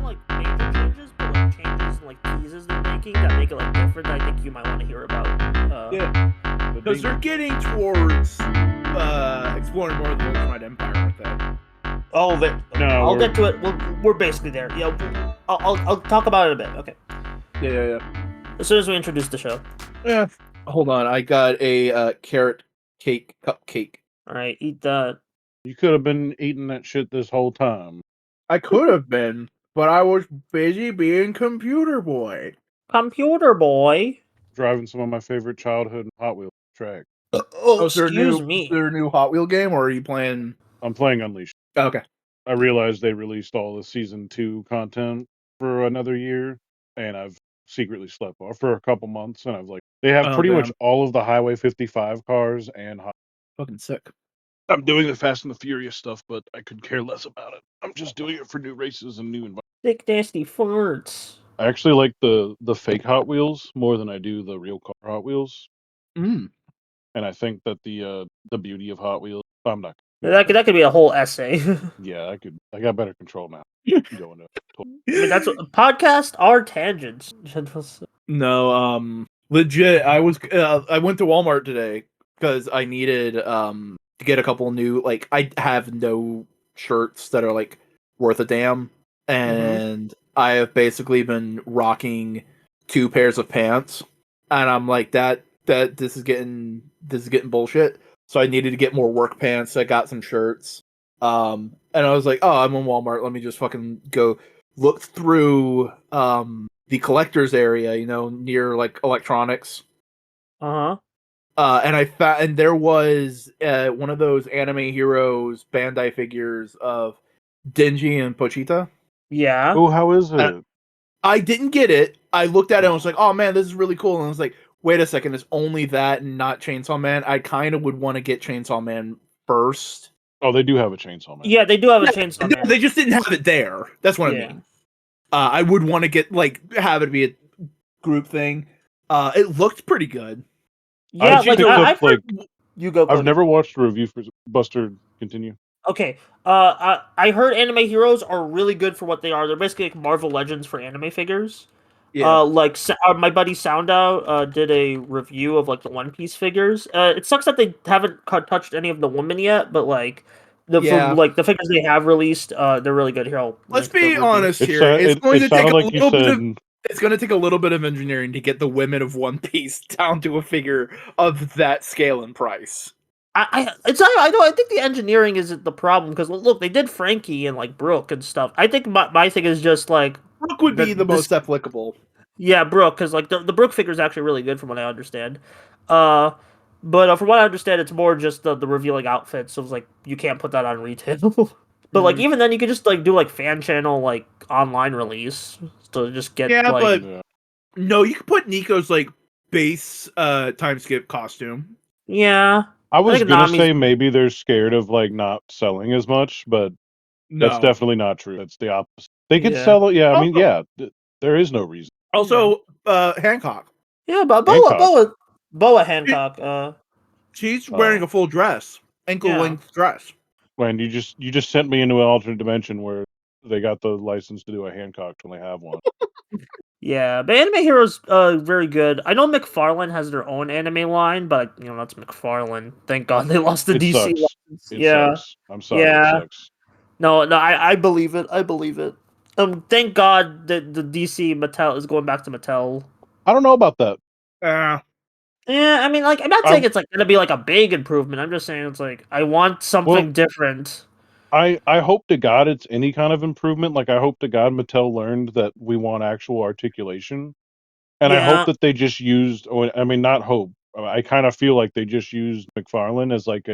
like major changes, but like changes and like teases they're making that make it like different. I think you might want to hear about. Yeah, because they're getting towards exploring more of the Ultimate Empire with that. Oh, No, I'll get to it. We're basically there. Yeah, I'll talk about it a bit. Okay. Yeah. As soon as we introduce the show. Yeah. Hold on, I got a carrot cake cupcake. All right, eat that. You could have been eating that shit this whole time. I could have been, but I was busy being computer boy. Computer boy. Driving some of my favorite childhood Hot Wheels track. Oh, Is there excuse new, me. Their new Hot Wheel game, or are you playing? I'm playing Unleashed. Oh, okay. I realized they released all the season 2 content for another year, and I've secretly slept off for a couple months, and they have pretty much all of the Highway 55 cars and fucking sick. I'm doing the Fast and the Furious stuff, but I could care less about it. I'm just doing it for new races and new environments. Thick nasty farts. I actually like the fake Hot Wheels more than I do the real car Hot Wheels. Mm. And I think that the beauty of Hot Wheels, I'm not. That could be a whole essay. Yeah, I got better control now. Going to. I mean, that's what podcasts are tangents. No, legit. I went to Walmart today because I needed to get a couple new. Like, I have no shirts that are like worth a damn, and I have basically been rocking 2 pairs of pants, and I'm like that this is getting bullshit. So I needed to get more work pants. So I got some shirts. And I was like, oh, I'm in Walmart. Let me just fucking go look through the collector's area, near like electronics. Uh-huh. And I found, and there was one of those Anime Heroes Bandai figures of Denji and Pochita. Yeah. Oh, how is it? I didn't get it. I looked at it and was like, oh man, this is really cool. And I was like, wait a second, it's only that and not Chainsaw Man. I kind of would want to get Chainsaw Man first. Oh, they do have a Chainsaw Man. Yeah, they do have a Chainsaw Man. They just didn't have it there. That's what I mean. I would want to have it be a group thing. It looked pretty good. Yeah, you go. I've never watched a review for Buster. Continue. Okay. I heard Anime Heroes are really good for what they are. They're basically like Marvel Legends for anime figures. Yeah. My buddy Soundout did a review of like the One Piece figures. It sucks that they haven't touched any of the women yet, but like the figures they have released, they're really good. Here, let's be honest here. It's going to take a little bit. It's going to take a little bit of engineering to get the women of One Piece down to a figure of that scale and price. I think the engineering isn't the problem because look, they did Frankie and like Brooke and stuff. I think my thing is just like Brooke would be the most applicable. Yeah, Brooke, because like the Brooke figure is actually really good from what I understand. But from what I understand, it's more just the revealing outfits. So it's like you can't put that on retail. But like even then, you could just like do like fan channel like online release to just get no, you could put Nico's like base time skip costume. Yeah. I was gonna say maybe they're scared of like not selling as much, but that's definitely not true. That's the opposite. They could sell it. Yeah, I mean, there is no reason. Also, Hancock. Yeah, but Boa Hancock. She's wearing a full dress, ankle-length dress. And you just sent me into an alternate dimension where they got the license to do a Hancock when they have one. Yeah, but Anime Heroes very good. I know McFarlane has their own anime line, but that's McFarlane. Thank God they lost the DC license. Sucks. I'm sorry. Yeah. It sucks. No, I believe it. Thank God that the DC Mattel is going back to Mattel. I don't know about that. Yeah, I mean, like, I'm not saying it's like gonna be like a big improvement. I'm just saying it's like I want something different. I hope to God it's any kind of improvement. Like, I hope to God Mattel learned that we want actual articulation. And I hope that they just used, I mean, not hope. I kind of feel like they just used McFarlane as like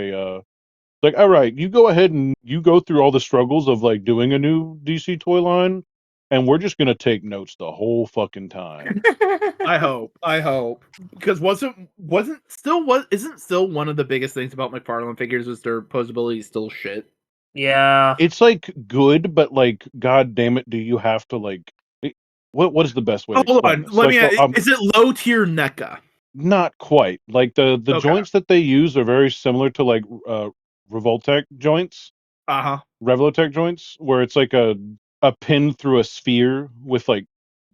all right, you go ahead and you go through all the struggles of like doing a new DC toy line, and we're just going to take notes the whole fucking time. I hope. Because isn't still one of the biggest things about McFarlane figures is their posability is still shit. Yeah. It's like good, but like, god damn it, do you have to like what is the best way? Hold on, let me is it low tier NECA? Not quite. Like the joints that they use are very similar to like Revoltech joints. Uh-huh. Revoltech joints, where it's like a a pin through a sphere with like,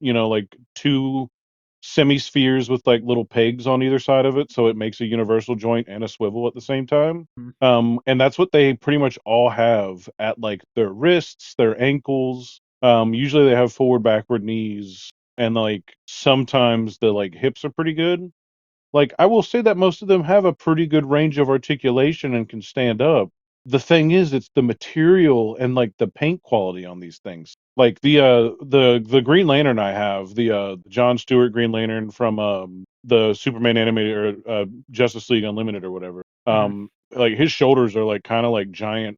like two semi-spheres with like little pegs on either side of it, so it makes a universal joint and a swivel at the same time. And that's what they pretty much all have at like their wrists, their ankles. Usually they have forward, backward knees, and like sometimes the like hips are pretty good. Like I will say that most of them have a pretty good range of articulation and can stand up. The thing is, it's the material and like the paint quality on these things. Like the Green Lantern I have, the John Stewart Green Lantern from the Superman animated or Justice League Unlimited or whatever. Like his shoulders are like kind of like giant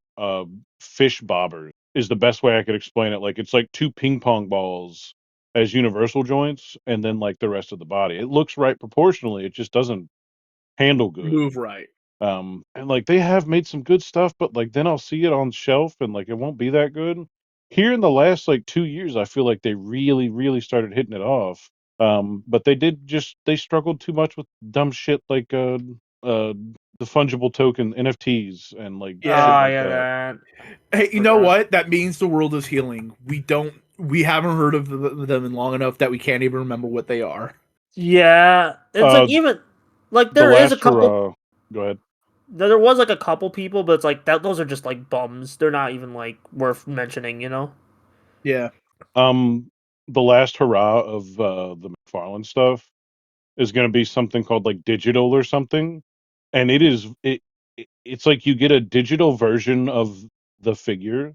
fish bobbers is the best way I could explain it. Like it's like two ping pong balls as universal joints and then like the rest of the body. It looks right proportionally. It just doesn't handle good. Move right. And like they have made some good stuff, but like then I'll see it on shelf and like it won't be that good. Here in the last like 2 years, I feel like they really, really started hitting it off. But they struggled too much with dumb shit like the fungible token NFTs and like Yeah. shit Oh like yeah, that. that. Hey, you know what? That means the world is healing. We haven't heard of them in long enough that we can't even remember what they are. Yeah, it's like even like The there is a last couple. hurrah. Go ahead. There was like a couple people, but it's like that. Those are just like bums. They're not even like worth mentioning, you know? Yeah. The last hurrah of the McFarlane stuff is going to be something called like digital or something, and it's like you get a digital version of the figure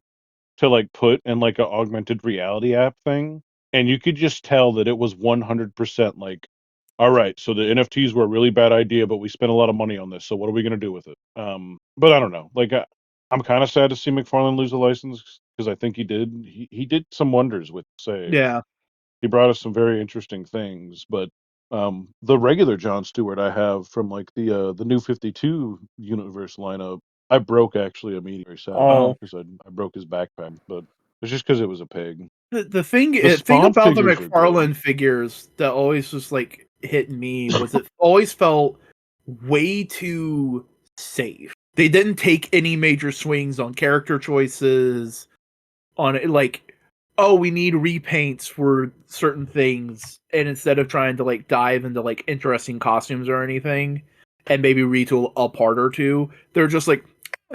to like put in like an augmented reality app thing, and you could just tell that it was 100% like, all right, so the NFTs were a really bad idea, but we spent a lot of money on this, so what are we going to do with it? But I don't know. Like I'm kind of sad to see McFarlane lose the license because I think he did some wonders with Save. Yeah. He brought us some very interesting things, but the regular John Stewart I have from like the new 52 universe lineup, I broke actually immediately sad about Oh, it because I broke his backpack, but it's just because it was a pig. The thing Spawn about the figures are good. McFarlane figures that always just like hit me was it always felt way too safe. They didn't take any major swings on character choices, on it, like, oh, we need repaints for certain things, and instead of trying to like dive into like interesting costumes or anything and maybe retool a part or two, they're just like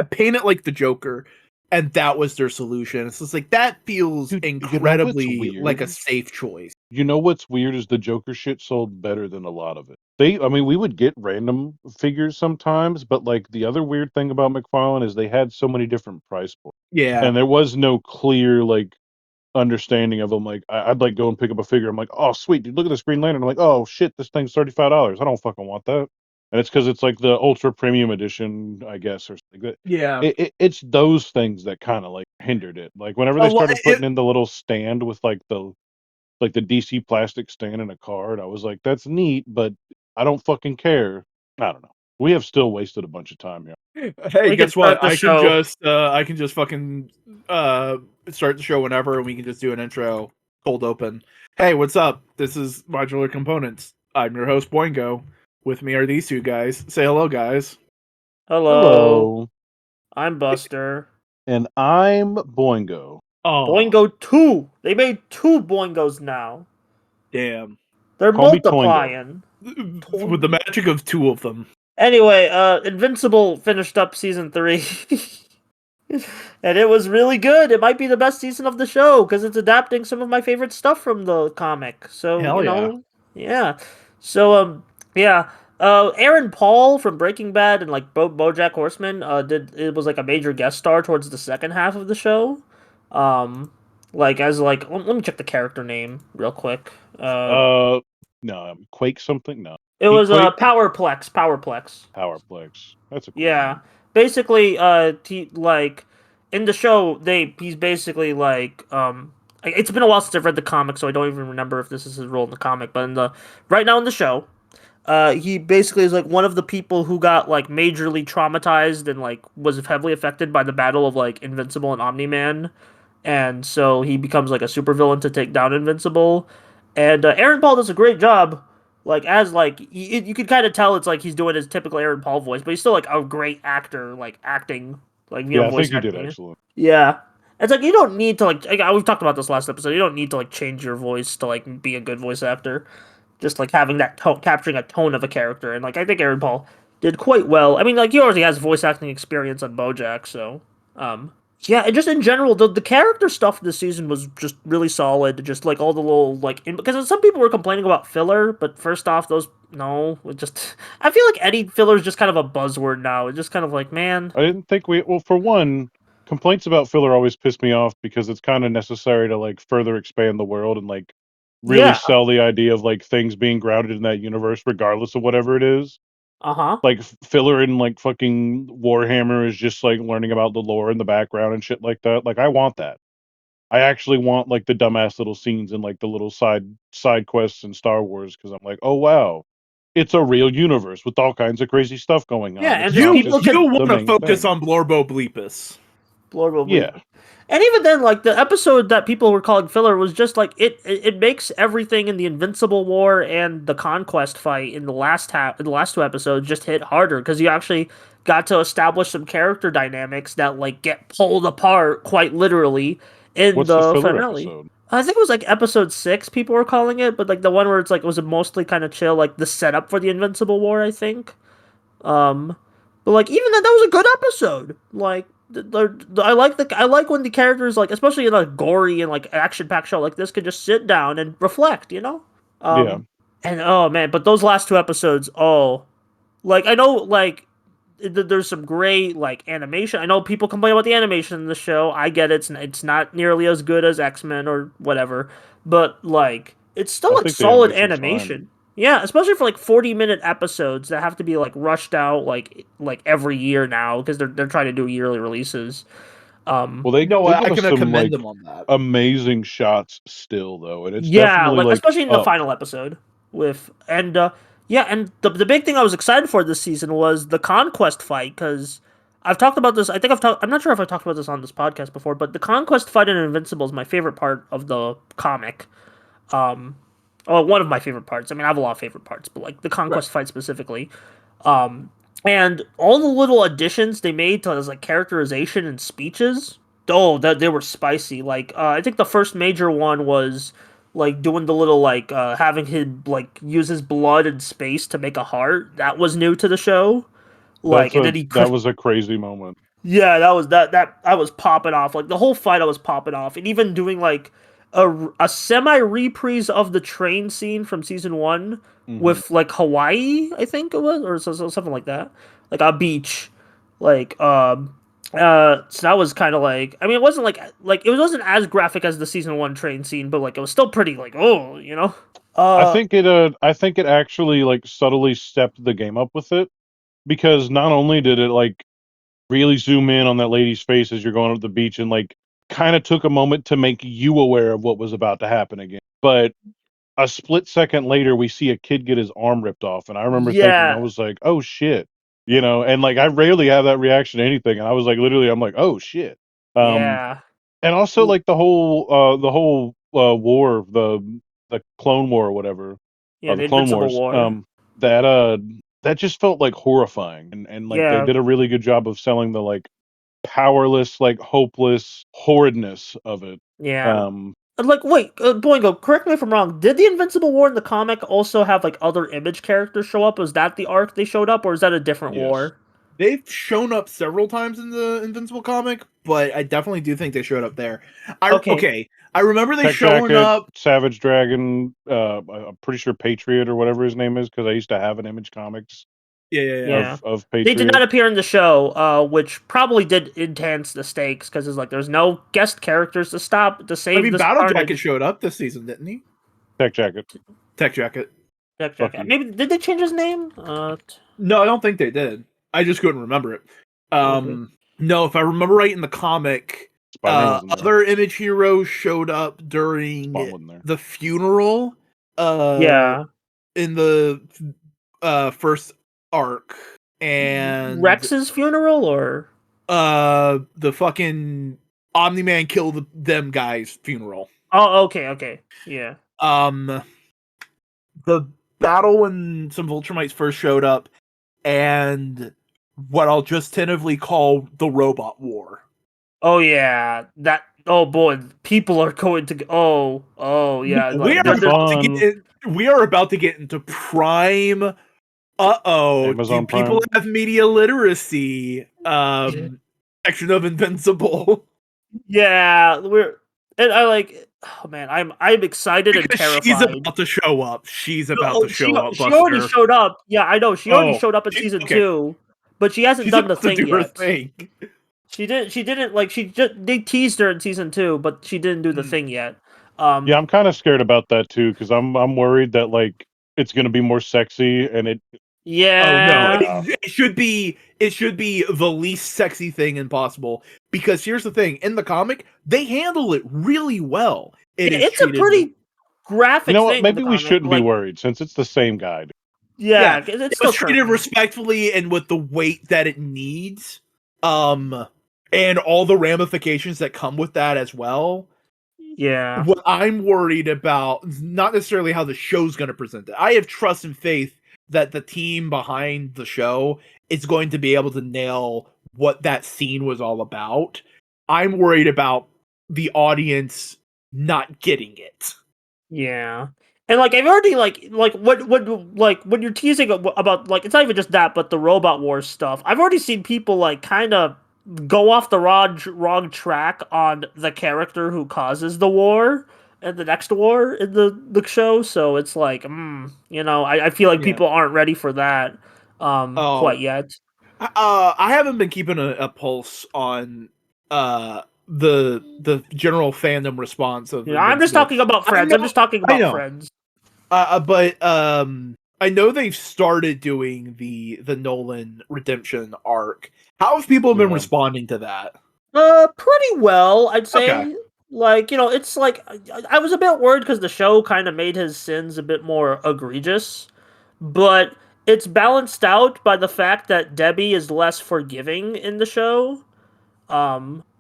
paint it like the Joker, and that was their solution. It's just like that feels Dude, you know what's incredibly like a weird? safe choice. You know what's weird is the Joker shit sold better than a lot of it. I mean, we would get random figures sometimes, but like the other weird thing about McFarlane is they had so many different price points, Yeah. and there was no clear like understanding of them. Like I'd like go and pick up a figure. I'm like, oh sweet, dude, look at this Green Lantern. I'm like, oh shit, this thing's $35. I don't fucking want that. And it's because it's like the ultra premium edition, I guess, or something. Yeah. It's those things that kind of like hindered it. Like whenever they Oh, well, started putting in the little stand with like the DC plastic stand in a card, I was like, that's neat, but I don't fucking care. I don't know. We have still wasted a bunch of time here. hey, we can guess what? start the show. I can just fucking start the show whenever, and we can just do an intro cold open. Hey, what's up? This is Modular Components. I'm your host Boingo. With me are these two guys. Say hello, guys. Hello, Hello, I'm Buster. and I'm Boingo. Oh, Boingo 2. They made 2 Boingos now. damn. They're Call me Toingo. multiplying. With the magic of two of them. Anyway, Invincible finished up season 3. And it was really good. It might be the best season of the show because it's adapting some of my favorite stuff from the comic. So, Hell yeah. yeah. So, yeah. Aaron Paul from Breaking Bad and like BoJack Horseman it was like a major guest star towards the second half of the show. Like as like let me check the character name real quick. No, Quake something. No, It Heat was Quake, Powerplex. Powerplex. That's a cool Yeah. name. Basically, like in the show, he's basically like it's been a while since I've read the comic, so I don't even remember if this is his role in the comic. But right now in the show, he basically is like one of the people who got like majorly traumatized and like was heavily affected by the battle of like Invincible and Omni-Man, and so he becomes like a supervillain to take down Invincible. And Aaron Paul does a great job. Like as like you could kind of tell it's like he's doing his typical Aaron Paul voice, but he's still like a great actor, like acting, like Yeah, I voice think he did acting. excellent. Yeah. It's like you don't need to we've talked about this last episode. You don't need to like change your voice to like be a good voice actor. Just like having that tone, capturing a tone of a character, and like I think Aaron Paul did quite well. I mean, like he already has voice acting experience on BoJack, so yeah, and just in general, the character stuff this season was just really solid. Just like all the little because some people were complaining about filler, but first off, those no, it just I feel like any filler is just kind of a buzzword now. It's just kind of like, man, I didn't think well, for one, complaints about filler always piss me off because it's kind of necessary to like further expand the world and like really yeah, sell the idea of like things being grounded in that universe, regardless of whatever it is. uh-huh. Like filler in like fucking Warhammer is just like learning about the lore in the background and shit like that. Like I want that. I actually want like the dumbass little scenes and like the little side quests in Star Wars because I'm like, oh wow, it's a real universe with all kinds of crazy stuff going Yeah, on. and It's just not people just could You the want to main focus thing. on Blorbo Bleepus. Lord will Yeah, bleep. And even then, like the episode that people were calling filler was just like it makes everything in the Invincible War and the Conquest fight in the last two episodes just hit harder because you actually got to establish some character dynamics that like get pulled apart quite literally in what's the the filler finale. episode? I think it was like episode 6 people were calling it, but like the one where it's like it was mostly kind of chill, like the setup for the Invincible War, I think. Um, but like even then, that was a good episode. Like I like when the characters like especially in a gory and like action packed show like this could just sit down and reflect, you know. Yeah, And oh man, but those last two episodes, oh, like I know like there's some great like animation. I know people complain about the animation in the show. I get it. It's not nearly as good as X-Men or whatever, but like it's still I like think the solid animation's fine. animation. Yeah, especially for like 40-minute episodes that have to be like rushed out like every year now because they're trying to do yearly releases. Well, they No, they I give us can some commend like them on that. amazing shots still though, and it's Yeah, definitely like like especially in the up. final episode with yeah, and the big thing I was excited for this season was the conquest fight because I've talked about this. I think I'm not sure if I talked about this on this podcast before, but the conquest fight in Invincible is my favorite part of the comic. Um, oh, one of my favorite parts. I mean, I have a lot of favorite parts, but like the Right. conquest fight specifically. Um, and all the little additions they made to his like characterization and speeches, oh, that they were spicy. Like, I think the first major one was like doing the little like having him like use his blood and space to make a heart. That was new to the show. Like, and then he That was a crazy moment. yeah, that I was popping off. Like the whole fight I was popping off. And even doing like a semi reprise of the train scene from season 1 Hmm. with like Hawaii, I think it was, or something like that. Like a beach. Like so that was kind of like I mean it wasn't like it wasn't as graphic as the season 1 train scene, but like it was still pretty like oh, you know. Uh I think it actually like subtly stepped the game up with it because not only did it like really zoom in on that lady's face as you're going up the beach and like kind of took a moment to make you aware of what was about to happen again. But a split second later, we see a kid get his arm ripped off, and I remember thinking, I yeah. was like, "Oh shit," you know, and like I rarely have that reaction to anything, and I was like, literally, I'm like, "Oh shit," um, Yeah. and also like the whole war, the Clone War or whatever, Yeah, or the the Clone Invincible Wars, War. that that just felt like horrifying, and like they Yeah. did a really good job of selling the like powerless, like hopeless horridness of it. Yeah. Um, Like, wait, Boingo, correct me if I'm wrong. Did the Invincible War in the comic also have like other image characters show up? Was that the arc they showed up, or is that a different yes. war? They've shown up several times in the Invincible comic, but I definitely do think they showed up there. Okay, I remember they Tech showing Jacket, up. Savage Dragon, I'm pretty sure Patriot or whatever his name is, because I used to have an Image Comics Yeah, yeah, yeah. yeah. of They did not Patriot. appear in the show, which probably did enhance the stakes because it's like there's no guest characters to stop to I save mean, this Battle Jacket carnage. showed up this season, didn't he? Tech Jacket, Tech Jacket. Jack, fuck Jack. you. Maybe did they change his name? No, I don't think they did. I just couldn't remember it. Okay. No, if I remember right in the comic, Spider-Man was in there. other Image heroes showed up during Spawn wasn't there. the funeral. Yeah. In the first arc, and Rex's funeral, or the fucking Omni Man killed them guys funeral. oh, okay, okay, yeah, Um, the battle when some Vultramites first showed up, and what I'll just tentatively call the Robot War. Oh yeah, that. Oh boy, people are going to. Oh yeah, We It'll like be are about to fun. get. We are about to get into prime. Do Amazon people Prime. have media literacy? Section of Invincible. yeah, we're and I like. Oh man, I'm excited and Because she's terrified. about to show up. She's about to Oh, show up, she already Buster. showed up. Yeah, I know. She already Oh, showed up in she, season okay. 2, but she hasn't She's done the about to thing do her yet. thing. She didn't like. She just they teased her in season 2, but she didn't do the Mm. thing yet. Yeah, I'm kind of scared about that too because I'm worried that like it's gonna be more sexy and it. Oh no, Yeah, it should be the least sexy thing impossible. Because here's the thing: in the comic, they handle it really well. It yeah, is it's a treated with pretty You graphic know what? thing in the Maybe we comic. shouldn't be Like, worried since it's the same guy. yeah, yeah, it's it was still treated Kirkman. respectfully and with the weight that it needs. And all the ramifications that come with that as well. Yeah, What I'm worried about is not necessarily how the show's going to present it. I have trust and faith that the team behind the show is going to be able to nail what that scene was all about. I'm worried about the audience not getting it. yeah. And like I've already like what like when you're teasing about like it's not even just that, but the Robot Wars stuff. I've already seen people like kind of go off the wrong track on the character who causes the war and the next war in the show. So it's like, I feel like Yeah. people aren't ready for that quite Oh, yet. I haven't been keeping a pulse on the general fandom response of I'm just Invincible. talking about I Friends. know, I'm just talking I about know. Friends. But I know they've started doing the Nolan redemption arc. How have people been Yeah. responding to that? Pretty well, I'd Okay. say. Like, it's like I was a bit worried because the show kind of made his sins a bit more egregious, but it's balanced out by the fact that Debbie is less forgiving in the show.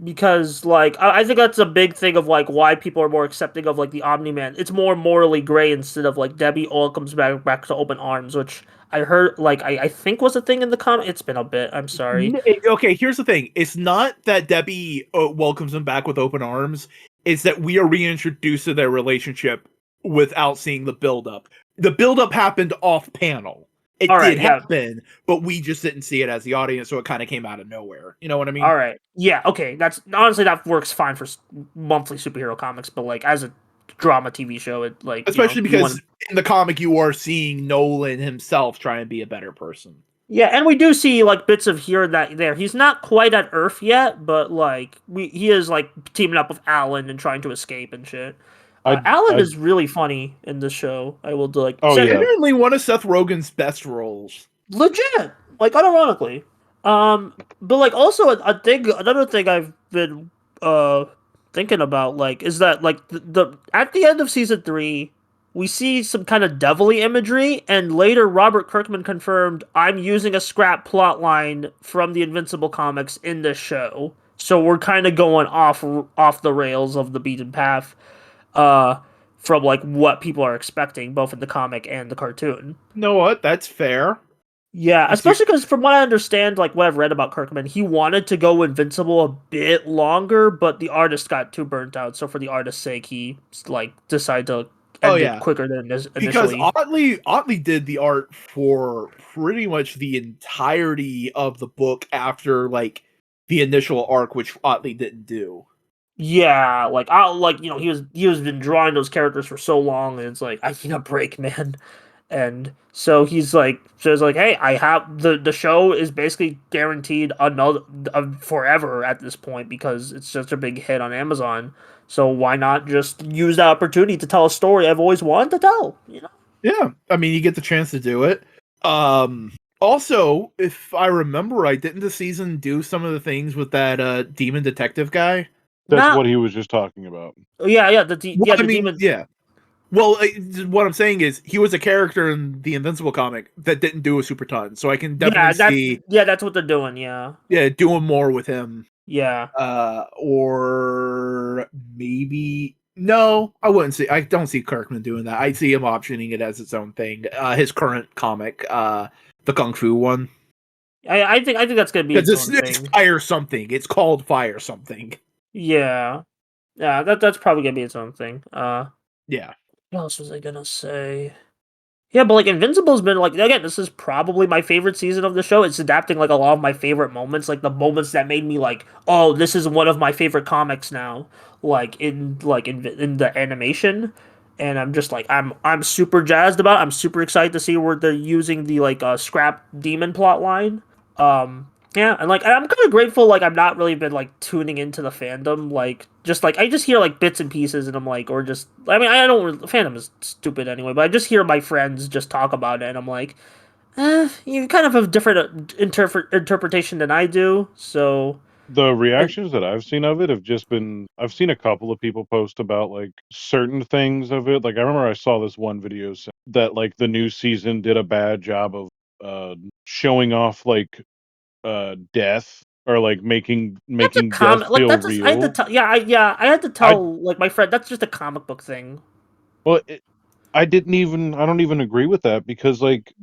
Because like I think that's a big thing of like why people are more accepting of like the Omni Man. It's more morally gray instead of like Debbie all comes back to open arms, which I heard like I think was a thing in the comic. It's been a bit. I'm sorry. Okay, here's the thing. It's not that Debbie welcomes him back with open arms. It's that we are reintroduced to their relationship without seeing the buildup. The buildup happened off panel. It All right, did yeah. happen, but we just didn't see it as the audience, so it kind of came out of nowhere. You know what I mean? All right. Yeah, okay. That's honestly that works fine for monthly superhero comics, but like as a drama TV show, it like, Especially you because want. in the comic you are seeing Nolan himself try and be a better person. Yeah, and we do see like bits of here and that there. He's not quite at Earth yet, but like he is like teaming up with Alan and trying to escape and shit. I Alan I is really funny in this show. I will like oh say yeah. Genuinely one of Seth Rogen's best roles. legit, like unironically. But like also a thing, another thing I've been uh thinking about like is that like the at the end of season 3 we see some kind of devilly imagery, and later Robert Kirkman confirmed I'm using a scrap plot line from the Invincible comics in this show. So we're kind of going off the rails of the beaten path, uh, from like what people are expecting, both in the comic and the cartoon. You know what? That's fair. Yeah, It's especially because from what I understand, like what I've read about Kirkman, he wanted to go Invincible a bit longer, but the artist got too burnt out. So for the artist's sake, he like decided to oh end it yeah, quicker than because initially. Otley did the art for pretty much the entirety of the book after like the initial arc, which Otley didn't do. Yeah, like I like he was been drawing those characters for so long, and it's like I need a break, man. And so he's like, hey, I have the show is basically guaranteed another forever at this point because it's such a big hit on Amazon. So why not just use that opportunity to tell a story I've always wanted to tell? Yeah, I mean, you get the chance to do it. Also, if I remember right, didn't the season do some of the things with that demon detective guy? That's Not what he was just talking about. yeah Well, I the mean, demon. yeah. Well, what I'm saying is he was a character in the Invincible comic that didn't do a super ton, so I can definitely see, That's what they're doing. Yeah, yeah, doing more with him. yeah. Or maybe no, I wouldn't see. I don't see Kirkman doing that. I see him optioning it as its own thing. His current comic, the Kung Fu one. I think that's gonna be Because its own it's thing. fire something. It's called fire something. Yeah, yeah. That's probably gonna be its own thing. Yeah. What else was I gonna say? Yeah, but like Invincible's been like again, this is probably my favorite season of the show. It's adapting like a lot of my favorite moments, like the moments that made me like, oh, this is one of my favorite comics now. In the animation, and I'm just like I'm super jazzed about it. I'm super excited to see where they're using the like scrap demon plot line. Yeah, and like I'm kind of grateful. Like I'm not really been like tuning into the fandom. Like I just hear like bits and pieces, and I'm like, or just I mean I don't fandom is stupid anyway, but I just hear my friends just talk about it, and I'm like, you kind of have a different interpretation than I do. So The uh, reactions that I've seen of it have just been I've seen a couple of people post about like certain things of it. Like I remember I saw this one video that like the new season did a bad job of showing off like death or like that's a making death comic. Like feel that's just I had to real. tell. Yeah, I had to I tell like my friend that's just a comic book thing. well I don't even agree with that because like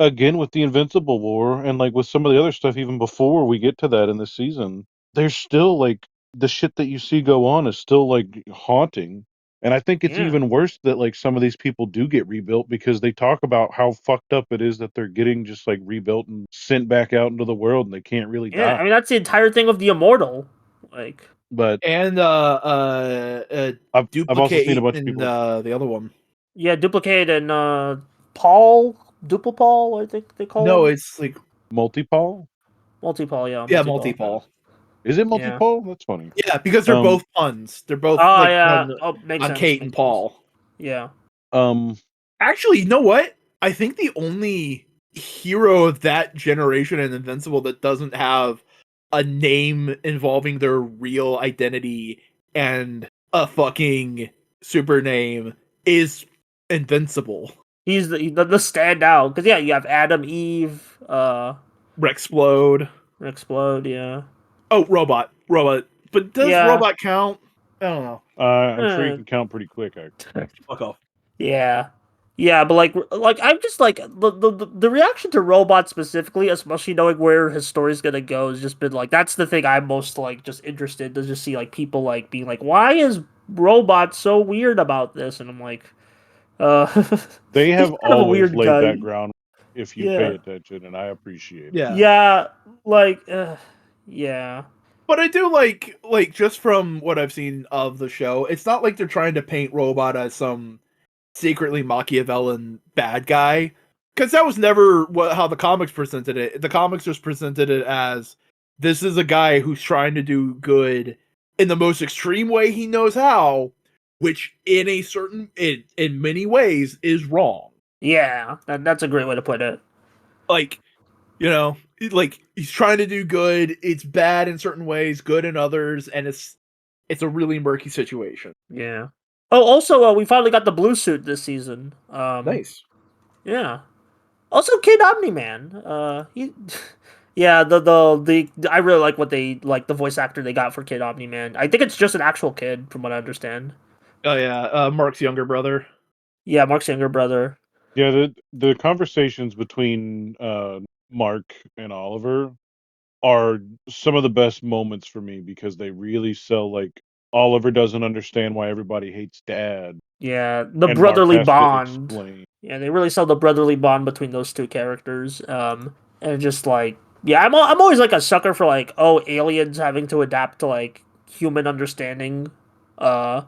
again with the Invincible War and like with some of the other stuff even before we get to that in this season, there's still like the shit that you see go on is still like haunting. And I think it's Yeah. even worse that like some of these people do get rebuilt because they talk about how fucked up it is that they're getting just like rebuilt and sent back out into the world and they can't really Yeah, die. I mean that's the entire thing of the immortal. Like But And I've also seen a duplicate bunch of in people the other one. yeah, duplicate and Paul, Duple I think they call No, him. it's like multi-pol. Multi-Paul, yeah, yeah, multi-Paul. multi-pol. Is it Yeah. multi-pol? That's funny. Yeah, because they're Um both puns. They're both Oh like yeah. pun Oh, makes on sense. Kate and Makes sense. Paul. Yeah. um Actually, you know what? I think the only hero of that generation in Invincible that doesn't have a name involving their real identity and a fucking super name is Invincible. He's the standout because yeah, you have Adam, Eve, Rexplode. explode. Yeah. Oh, robot. But does Yeah. robot count? I don't know. I'm sure you Eh. can count pretty quick actually. Fuck off. Yeah. Yeah, but like I'm just like the reaction to Robot specifically, especially knowing where his story's gonna go, has just been like that's the thing I'm most like just interested to just see like people like being like, why is Robot so weird about this? And I'm like, uh, They he's have kind of a always weird laid that guy. ground if you pay Yeah. attention, and I appreciate it. Yeah. Yeah, like, yeah, But I do like just from what I've seen of the show, it's not like they're trying to paint Robot as some secretly Machiavellian bad guy, because that was never how the comics presented it. The comics just presented it as this is a guy who's trying to do good in the most extreme way he knows how, which in many ways is wrong. yeah. That's a great way to put it. Like, you know, like he's trying to do good. It's bad in certain ways, good in others, and it's a really murky situation. Yeah. Oh, also, we finally got the blue suit this season. Nice. Yeah. Also, Kid Omni Man. He, yeah. I really like what they like the voice actor they got for Kid Omni Man. I think it's just an actual kid, from what I understand. Oh yeah, Mark's younger brother. Yeah, Mark's younger brother. Yeah, the conversations between Mark and Oliver are some of the best moments for me because they really sell like Oliver doesn't understand why everybody hates Dad, Yeah, the and Mark brotherly has to bond. explain. Yeah, they really sell the brotherly bond between those two characters. And just like, yeah, I'm always like a sucker for like, oh, aliens having to adapt to like human understanding, uh,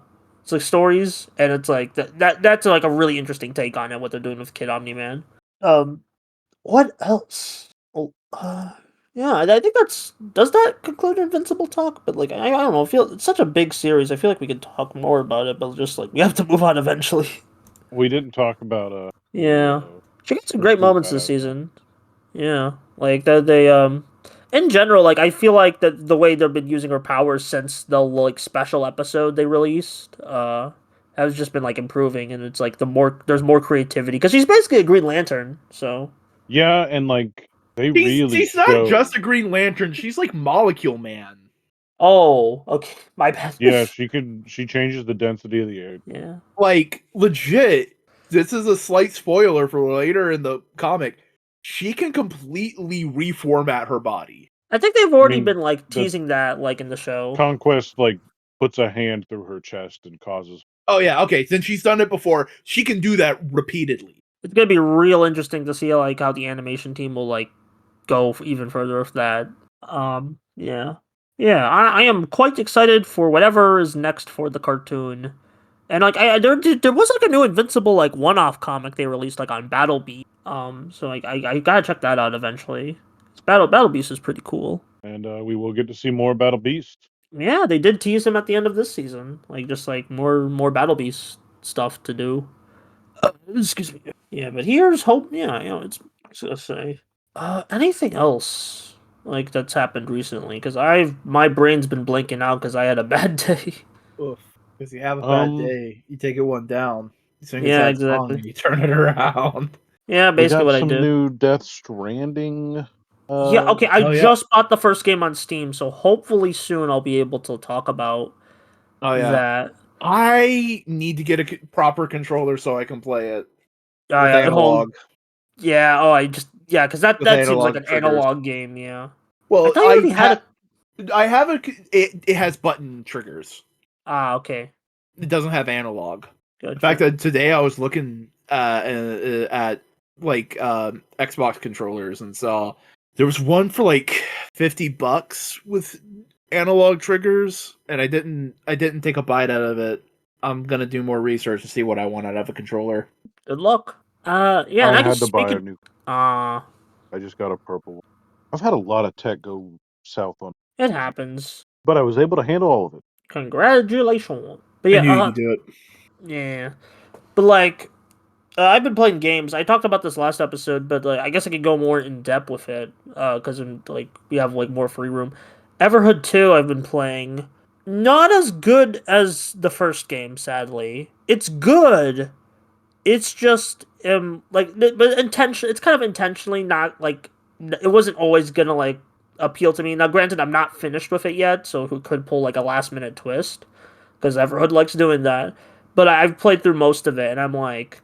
it's like stories, and it's like that's like a really interesting take on it what they're doing with Kid Omni Man. Um, what else? Oh, yeah, I think that's does that conclude Invincible talk? But like, I don't know. I feel it's such a big series. I feel like we could talk more about it, but just like we have to move on eventually. We didn't talk about Yeah, she got some great Pursuit moments by this Outside. season. Yeah, like that they in general, like I feel like that the way they've been using her powers since the like special episode they released has just been like improving, and it's like there's more creativity because she's basically a Green Lantern. So Yeah, and like they She's really she's not show. just a Green Lantern. She's like Molecule Man. oh okay, my bad. Yeah, she changes the density of the air. Yeah. Like legit. This is a slight spoiler for later in the comic. she can completely reformat her body. I think they've already mean, been like the- teasing that like in the show. Conquest like puts a hand through her chest and causes. Oh yeah, okay. Since she's done it before, she can do that repeatedly. It's gonna be real interesting to see like how the animation team will like go even further with that. Yeah, yeah. I am quite excited for whatever is next for the cartoon. And like there was like a new Invincible like one-off comic they released like on Battle Beast. So like I gotta check that out eventually. Battle Beast is pretty cool. And we will get to see more Battle Beast. Yeah, they did tease him at the end of this season. Like just like more Battle Beast stuff to do. Excuse me. Yeah, but here's hope. Yeah, it's I was gonna say. Anything else like that's happened recently? Because my brain's been blinking out because I had a bad day. Oof. Because you have a bad Um, day, you take it one down. You sing a Yeah, sad song, exactly. and you turn it around. Yeah, We basically got what I some did. new Death Stranding. Yeah, okay. I Oh, yeah. just bought the first game on Steam, so hopefully soon I'll be able to talk about Oh yeah. that. I need to get a proper controller so I can play it with Yeah, analog. yeah. Oh, because that With seems like analog an triggers. analog game. Yeah. I Well, thought you already had a. I have it has button triggers. Ah, okay. It doesn't have analog. Gotcha. In fact, today I was looking at like Xbox controllers and saw there was one for like $50 with analog triggers, and I didn't take a bite out of it. I'm gonna do more research to see what I want out of a controller. Good luck. Yeah. And I I guess had to buy a speaking. new. Ah, I just got a purple one. I've had a lot of tech go south on, it happens. but I was able to handle all of it. Congratulations. But I knew you yeah. could do it. Yeah. But like. I've been playing games. I talked about this last episode, but like, I guess I could go more in depth with it because like we have like more free room. Everhood 2 I've been playing. Not as good as the first game, sadly. It's good. It's just but intention. It's kind of intentionally not like it wasn't always gonna like appeal to me. Now, granted, I'm not finished with it yet, so who could pull like a last minute twist because Everhood likes doing that. But I've played through most of it, and I'm like.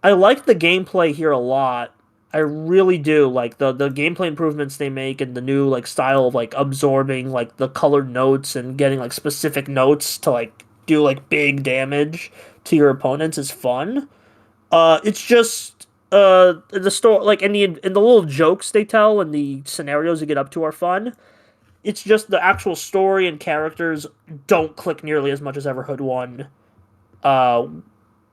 I like the gameplay here a lot. I really do. Like the gameplay improvements they make and the new like style of like absorbing like the colored notes and getting like specific notes to like do like big damage to your opponents is fun. It's just the story like in the little jokes they tell and the scenarios they get up to are fun. It's just the actual story and characters don't click nearly as much as Everhood 1. Uh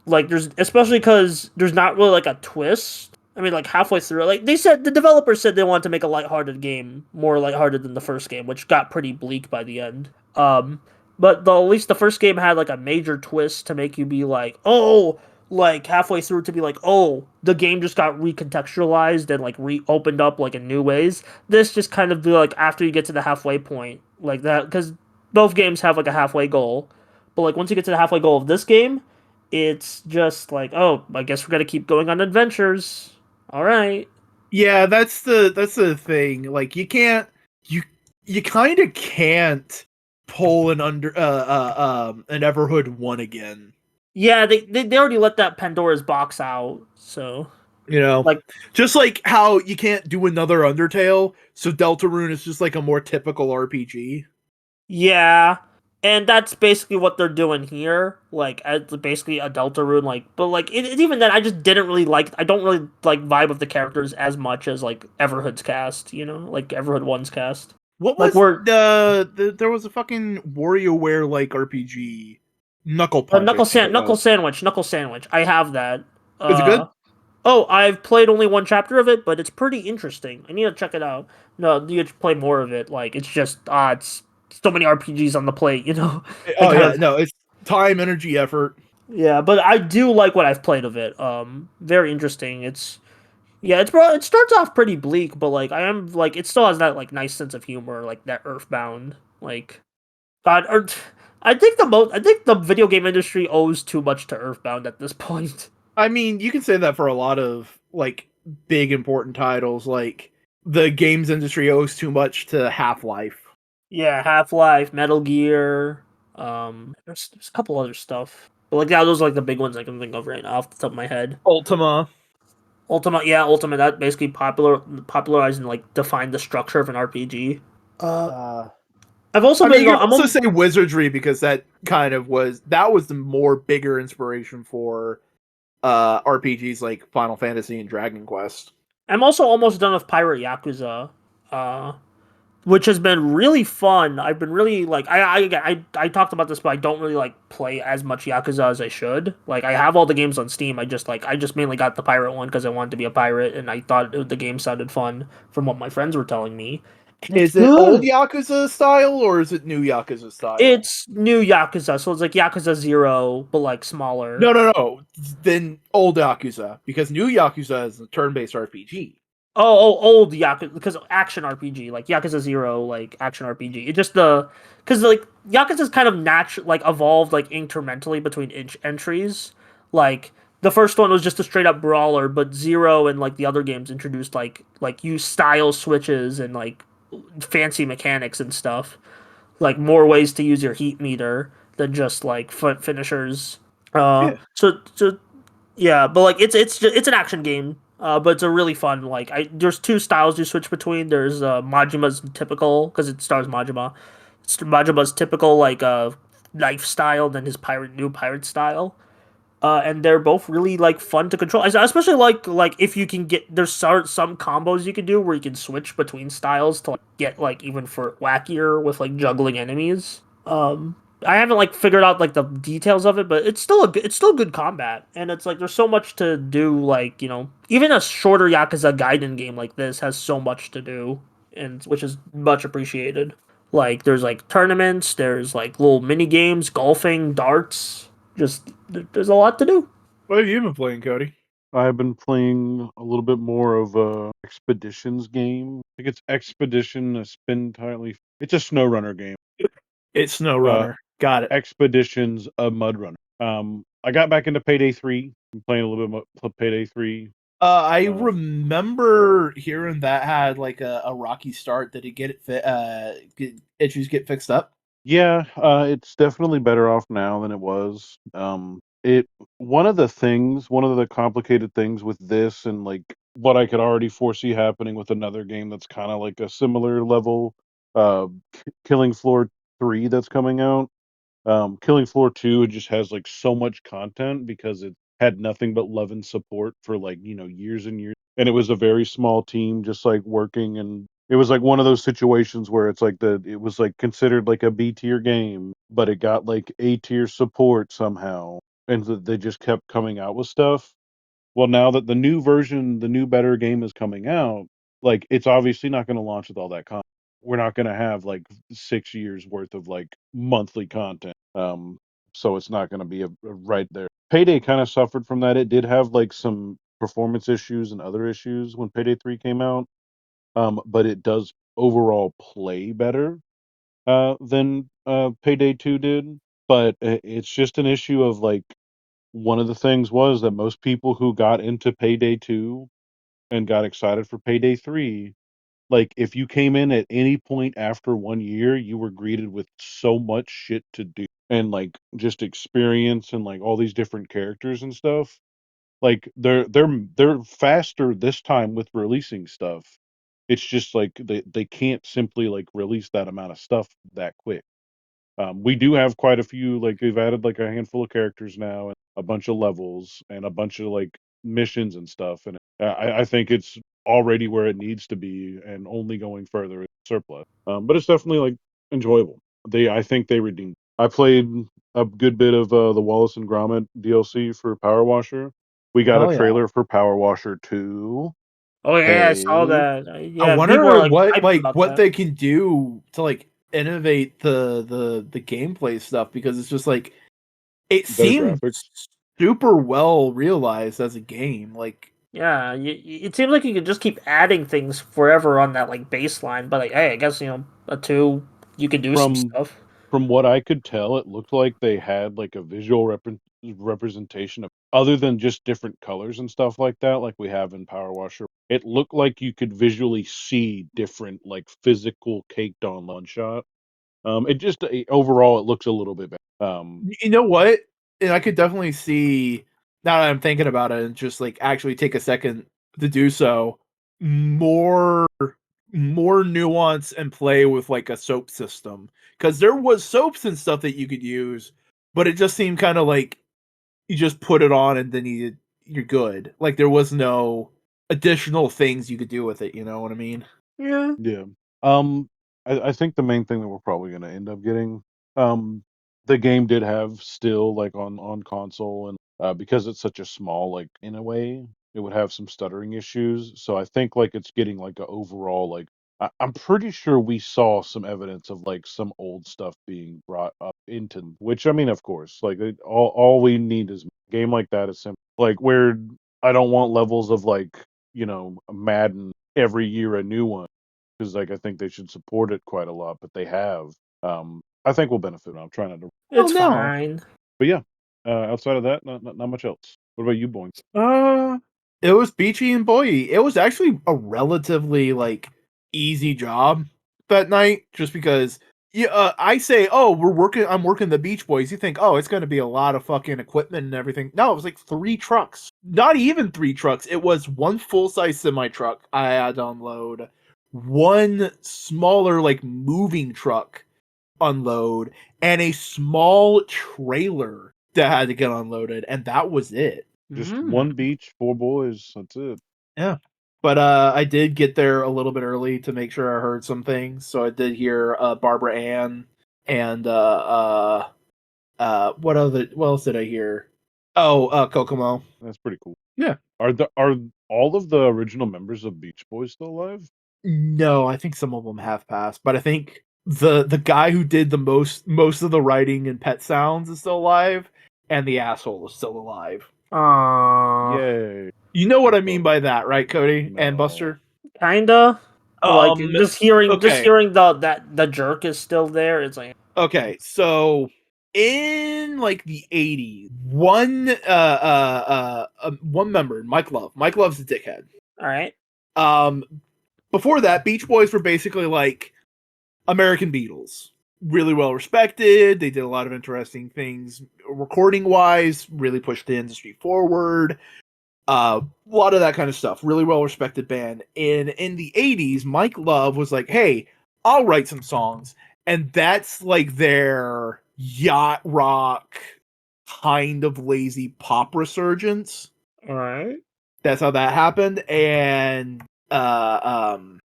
like there's especially because there's not really like a twist. I mean, like halfway through, like they said, the developers said they wanted to make a lighthearted game, more lighthearted than the first game, which got pretty bleak by the end. But at least the first game had like a major twist to make you be like, oh, like halfway through to be like, oh, the game just got recontextualized and like reopened up like in new ways. This just kind of be like after you get to the halfway point, like that, because both games have like a halfway goal, but like once you get to the halfway goal of this game it's just like, oh, I guess we're gonna keep going on adventures. All right. Yeah, that's the thing. Like you kind of can't pull an Everhood 1 again. Yeah, they already let that Pandora's box out. So You know, like, just like how you can't do another Undertale, so Deltarune is just like a more typical RPG. yeah, and that's basically what they're doing here. Like, as basically a Deltarune. Like, but like even then, I just didn't really like. I don't really like vibe of the characters as much as like Everhood's cast. You know, like Everhood 1's cast. What Like was there was a fucking WarioWare like RPG, Knuckle Punch. Knuckle Sandwich. I have that. Is it good? Oh, I've played only one chapter of it, but it's pretty interesting. I need to check it out. No, you need to play more of it. Like, it's just, it's so many RPGs on the plate, you know? Oh yeah, no, it's time, energy, effort. Yeah, but I do like what I've played of it. Very interesting. It starts off pretty bleak, but like, I am, like, it still has that, like, nice sense of humor, like, that Earthbound, like, God, I think the video game industry owes too much to Earthbound at this point. I mean, you can say that for a lot of like big important titles. Like the games industry owes too much to Half-Life. Yeah, Half-Life, Metal Gear. There's a couple other stuff, but like those are like the big ones I can think of right now off the top of my head. Ultima. Ultimate. That basically popularized and like defined the structure of an RPG. I've also I mean, been. you could also say Wizardry because that was the more bigger inspiration for RPGs like Final Fantasy and Dragon Quest. I'm also almost done with Pirate Yakuza, uh, which has been really fun. I've been really like I talked about this, but I don't really like play as much Yakuza as I should. Like I have all the games on Steam. I just mainly got the pirate one because I wanted to be a pirate, and I thought the game sounded fun from what my friends were telling me. And it's Is it old good. Yakuza style or is it new Yakuza style? It's new Yakuza, so it's like Yakuza 0, but like smaller. No. Then old Yakuza because new Yakuza is a turn-based RPG. Old Yakuza, because action RPG, like Yakuza 0, like action RPG. It just because like Yakuza's kind of like evolved like incrementally between entries. Like the first one was just a straight up brawler, but 0 and like the other games introduced like you style switches and like fancy mechanics and stuff. Like more ways to use your heat meter than just like finishers. Yeah. So yeah, but like it's an action game. But it's a really fun like there's two styles you switch between. There's Majima's typical because it stars Majima. It's Majima's typical like knife style, then his new pirate style. And they're both really like fun to control. I especially like if you can get there's some combos you can do where you can switch between styles to like, get like even for wackier with like juggling enemies. I haven't like figured out like the details of it, but it's still good combat, and it's like there's so much to do. Like even a shorter Yakuza Gaiden game like this has so much to do, and which is much appreciated. Like there's like tournaments, there's like little mini games, golfing, darts. Just there's a lot to do. What have you been playing, Cody? I've been playing a little bit more of a Expeditions game. I think it's Expedition, a spin tightly. It's a SnowRunner game. It's Uh, SnowRunner. Got it. Expeditions, a mud runner. I got back into Payday 3. I'm playing a little bit of Payday 3. I remember hearing that had like a rocky start. Did it get issues get fixed up? Yeah, it's definitely better off now than it was. It one of the complicated things with this and like what I could already foresee happening with another game that's kind of like a similar level, Killing Floor 3 that's coming out. Killing Floor 2 just has like so much content because it had nothing but love and support for like, years and years. And it was a very small team just like working, and it was like one of those situations where it's like it was like considered like a B tier game, but it got like A tier support somehow. And they just kept coming out with stuff. Well, now that the new better game is coming out, like it's obviously not going to launch with all that content. We're not going to have like 6 years worth of like monthly content. So it's not going to be a right there. Payday kind of suffered from that. It did have like some performance issues and other issues when Payday 3 came out. But it does overall play better than Payday 2 did. But it's just an issue of like one of the things was that most people who got into Payday 2 and got excited for Payday 3, like if you came in at any point after 1 year, you were greeted with so much shit to do and like just experience and like all these different characters and stuff. Like they're faster this time with releasing stuff. It's just like they can't simply like release that amount of stuff that quick. We do have quite a few, like they've added like a handful of characters now, and a bunch of levels, and a bunch of like missions and stuff. And I think it's already where it needs to be, and only going further is surplus. But it's definitely like enjoyable. I think they redeemed. I played a good bit of the Wallace and Gromit DLC for Power Washer. We got a Hell yeah. trailer for Power Washer 2. Oh yeah, I saw Hey, that. I Yeah, people are wonder like hyped about what that. they can do to like innovate the gameplay stuff because it's just like it better seems graphics. super well realized as a game. Like Yeah, it seems like you could just keep adding things forever on that like baseline. But like, hey, I guess a two, you could do some From stuff. From what I could tell, it looked like they had like a visual representation of other than just different colors and stuff like that, like we have in Power Washer. It looked like you could visually see different, like physical caked on one shot. It just overall it looks a little bit better. you know what? And I could definitely see now that I'm thinking about it and just like actually take a second to do so, more nuance and play with like a soap system, because there was soaps and stuff that you could use, but it just seemed kind of like you just put it on and then you're good. Like there was no additional things you could do with it. You know what I mean? Yeah. Yeah. Um, I think the main thing that we're probably going to end up getting, um, the game did have still like on console, and because it's such a small, like in a way, it would have some stuttering issues. So I think like it's getting like a overall like I'm pretty sure we saw some evidence of like some old stuff being brought up into, which I mean, of course, like all we need is a game like that is simple. Like where I don't want levels of like Madden every year a new one, because like I think they should support it quite a lot, but they have. I think we'll benefit. I'm trying not to, It's no. fine. but yeah. Outside of that, not much else. What about you, Boing? It was beachy and boy. It was actually a relatively like easy job that night, just because I say, oh, I'm working the Beach Boys. You think, oh, it's going to be a lot of fucking equipment and everything. No, it was like 3 trucks. Not even 3 trucks. It was one full size semi truck I had to unload, one smaller like moving truck unload, and a small trailer that had to get unloaded, and that was it. Just Mm. one beach, 4 boys. That's it. Yeah. But I did get there a little bit early to make sure I heard some things. So I did hear Barbara Ann and what else did I hear? Oh, Kokomo. That's pretty cool. Yeah. Are all of the original members of Beach Boys still alive? No, I think some of them have passed, but I think the guy who did the most of the writing and pet sounds is still alive, and the asshole is still alive. Yay! You know what I That's mean all. by that, right, Cody and No. Buster? Kinda. Like just hearing Okay. the jerk is still there. It's like Okay, so in like the 80s, one member, Mike Love. Mike Love's a dickhead. all right. Um Before that, Beach Boys were basically like American Beatles. Really well respected. They did a lot of interesting things recording wise, really pushed the industry forward. A lot of that kind of stuff. Really well respected band. In the 80s, Mike Love was like, "Hey, I'll write some songs." And that's like their yacht rock kind of lazy pop resurgence. All right. That's how that happened. And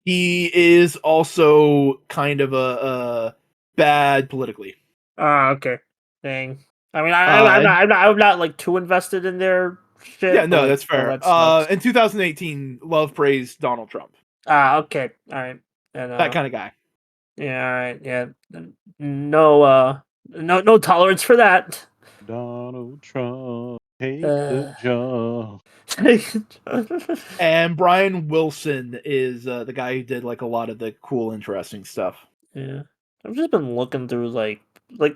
he is also kind of a bad politically. Okay. Dang. I mean, Uh, I'm not like too invested in their shit. yeah, but, no, like, that's well, fair. that's In 2018, Love praised Donald Trump. okay. All right. And That kind of guy. yeah. All right. Yeah. No. No tolerance for that. Donald Trump, take the Uh, job. And Brian Wilson is the guy who did like a lot of the cool, interesting stuff. Yeah. I've just been looking through like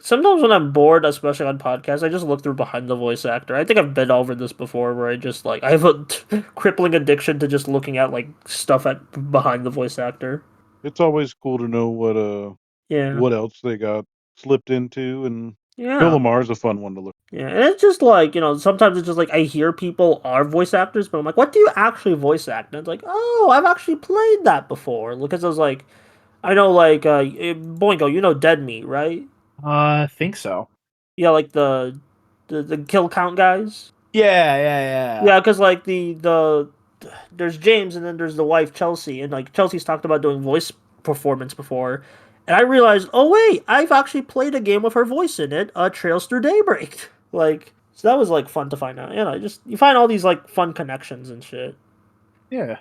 sometimes when I'm bored, especially on podcasts, I just look through behind the voice actor. I think I've been over this before where I just like I have a crippling addiction to just looking at like stuff at behind the voice actor. It's always cool to know Yeah. what else they got slipped into, and Phil Yeah. Lamar's a fun one to look. Yeah. And it's just like, sometimes it's just like I hear people are voice actors, but I'm like, what do you actually voice act? And it's like, oh, I've actually played that before. Because I was like I know like Boingo, you know Dead Meat, right? I think so. Yeah, like the kill count guys. Yeah. Yeah, because like the there's James and then there's the wife Chelsea, and like Chelsea's talked about doing voice performance before, and I realized, oh wait, I've actually played a game with her voice in it, Trails Through Daybreak. Like, so that was like fun to find out. You find all these like fun connections and shit. Yeah.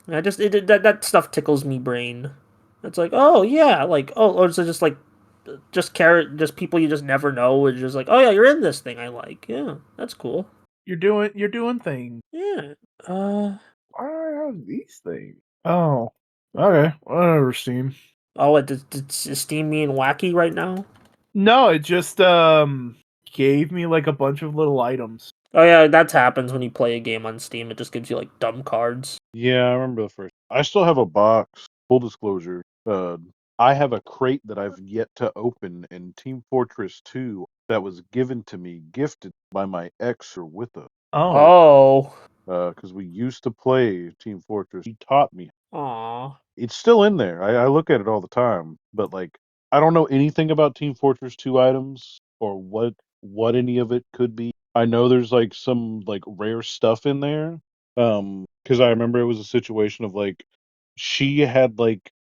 And that stuff tickles me brain. It's like, oh yeah, like or is it just like just people you just never know, and just like, oh yeah, you're in this thing I like. Yeah, that's cool. You're doing things. Yeah. Why do I have these things? Oh. Okay. Whatever, Steam. Oh, did Steam being wacky right now? No, it just gave me like a bunch of little items. Oh yeah, that happens when you play a game on Steam. It just gives you like dumb cards. Yeah, I remember the first. I still have a box. Full disclosure. I have a crate that I've yet to open in Team Fortress 2 that was given to me, gifted by my ex or with us. Oh. Oh. because we used to play Team Fortress. He taught me. Aw. It's still in there. I look at it all the time, but like I don't know anything about Team Fortress 2 items or what any of it could be. I know there's like some like rare stuff in there. Because I remember it was a situation of like she had like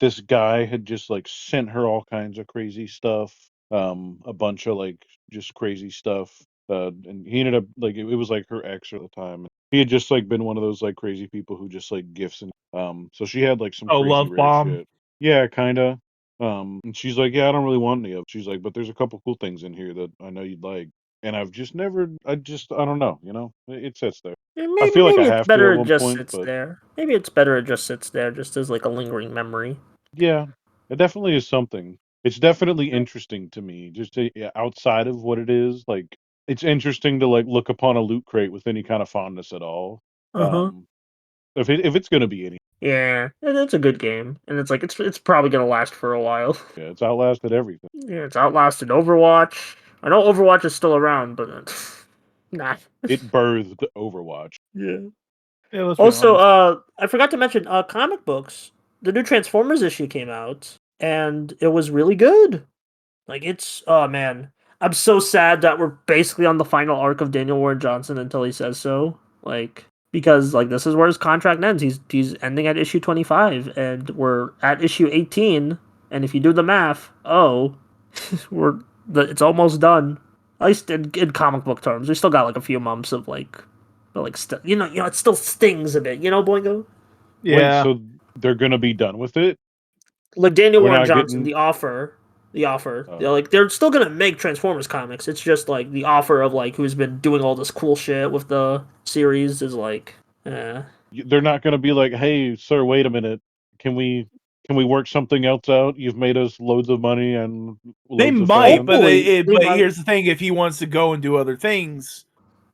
this guy had just like sent her all kinds of crazy stuff. A bunch of like just crazy stuff. And he ended up like it was like her ex at the time. He had just like been one of those like crazy people who just like gifts and so she had like some Oh, crazy love rare bomb. shit. Yeah, kinda. And she's like, yeah, I don't really want any of it. She's like, but there's a couple cool things in here that I know you'd like. And I've just never, I don't know, it sits there. I Maybe feel like I maybe it's have to at better it one just point, sits but there. Maybe it's better it just sits there, just as like a lingering memory. yeah, it definitely is something. It's definitely interesting to me, just yeah, outside of what it is. Like, it's interesting to like look upon a loot crate with any kind of fondness at all. Uh huh. Um, if it's gonna be any, Yeah, it's a good game, and it's like it's probably gonna last for a while. yeah, it's outlasted everything. Yeah, it's outlasted Overwatch. I know Overwatch is still around, but nah. It birthed Overwatch. Yeah. Yeah, let's be Also, honest. I forgot to mention, comic books. The new Transformers issue came out, and it was really good. Like it's, oh man, I'm so sad that we're basically on the final arc of Daniel Warren Johnson until he says so. Like because like this is where his contract ends. He's ending at issue 25, and we're at issue 18. And if you do the math, it's almost done. At least in comic book terms, we still got like a few months of like, but like it still stings a bit, Boingo. Wait, Yeah. so they're gonna be done with it? Like Daniel We're Warren not Johnson, getting. the offer. Oh, They're still gonna make Transformers comics. It's just like the offer of like who's been doing all this cool shit with the series is like, they're not gonna be like, hey, sir, wait a minute. Can we can we work something else out? You've made us loads of money and They loads of might, fans. but hopefully they but might. here's the thing: if he wants to go and do other things,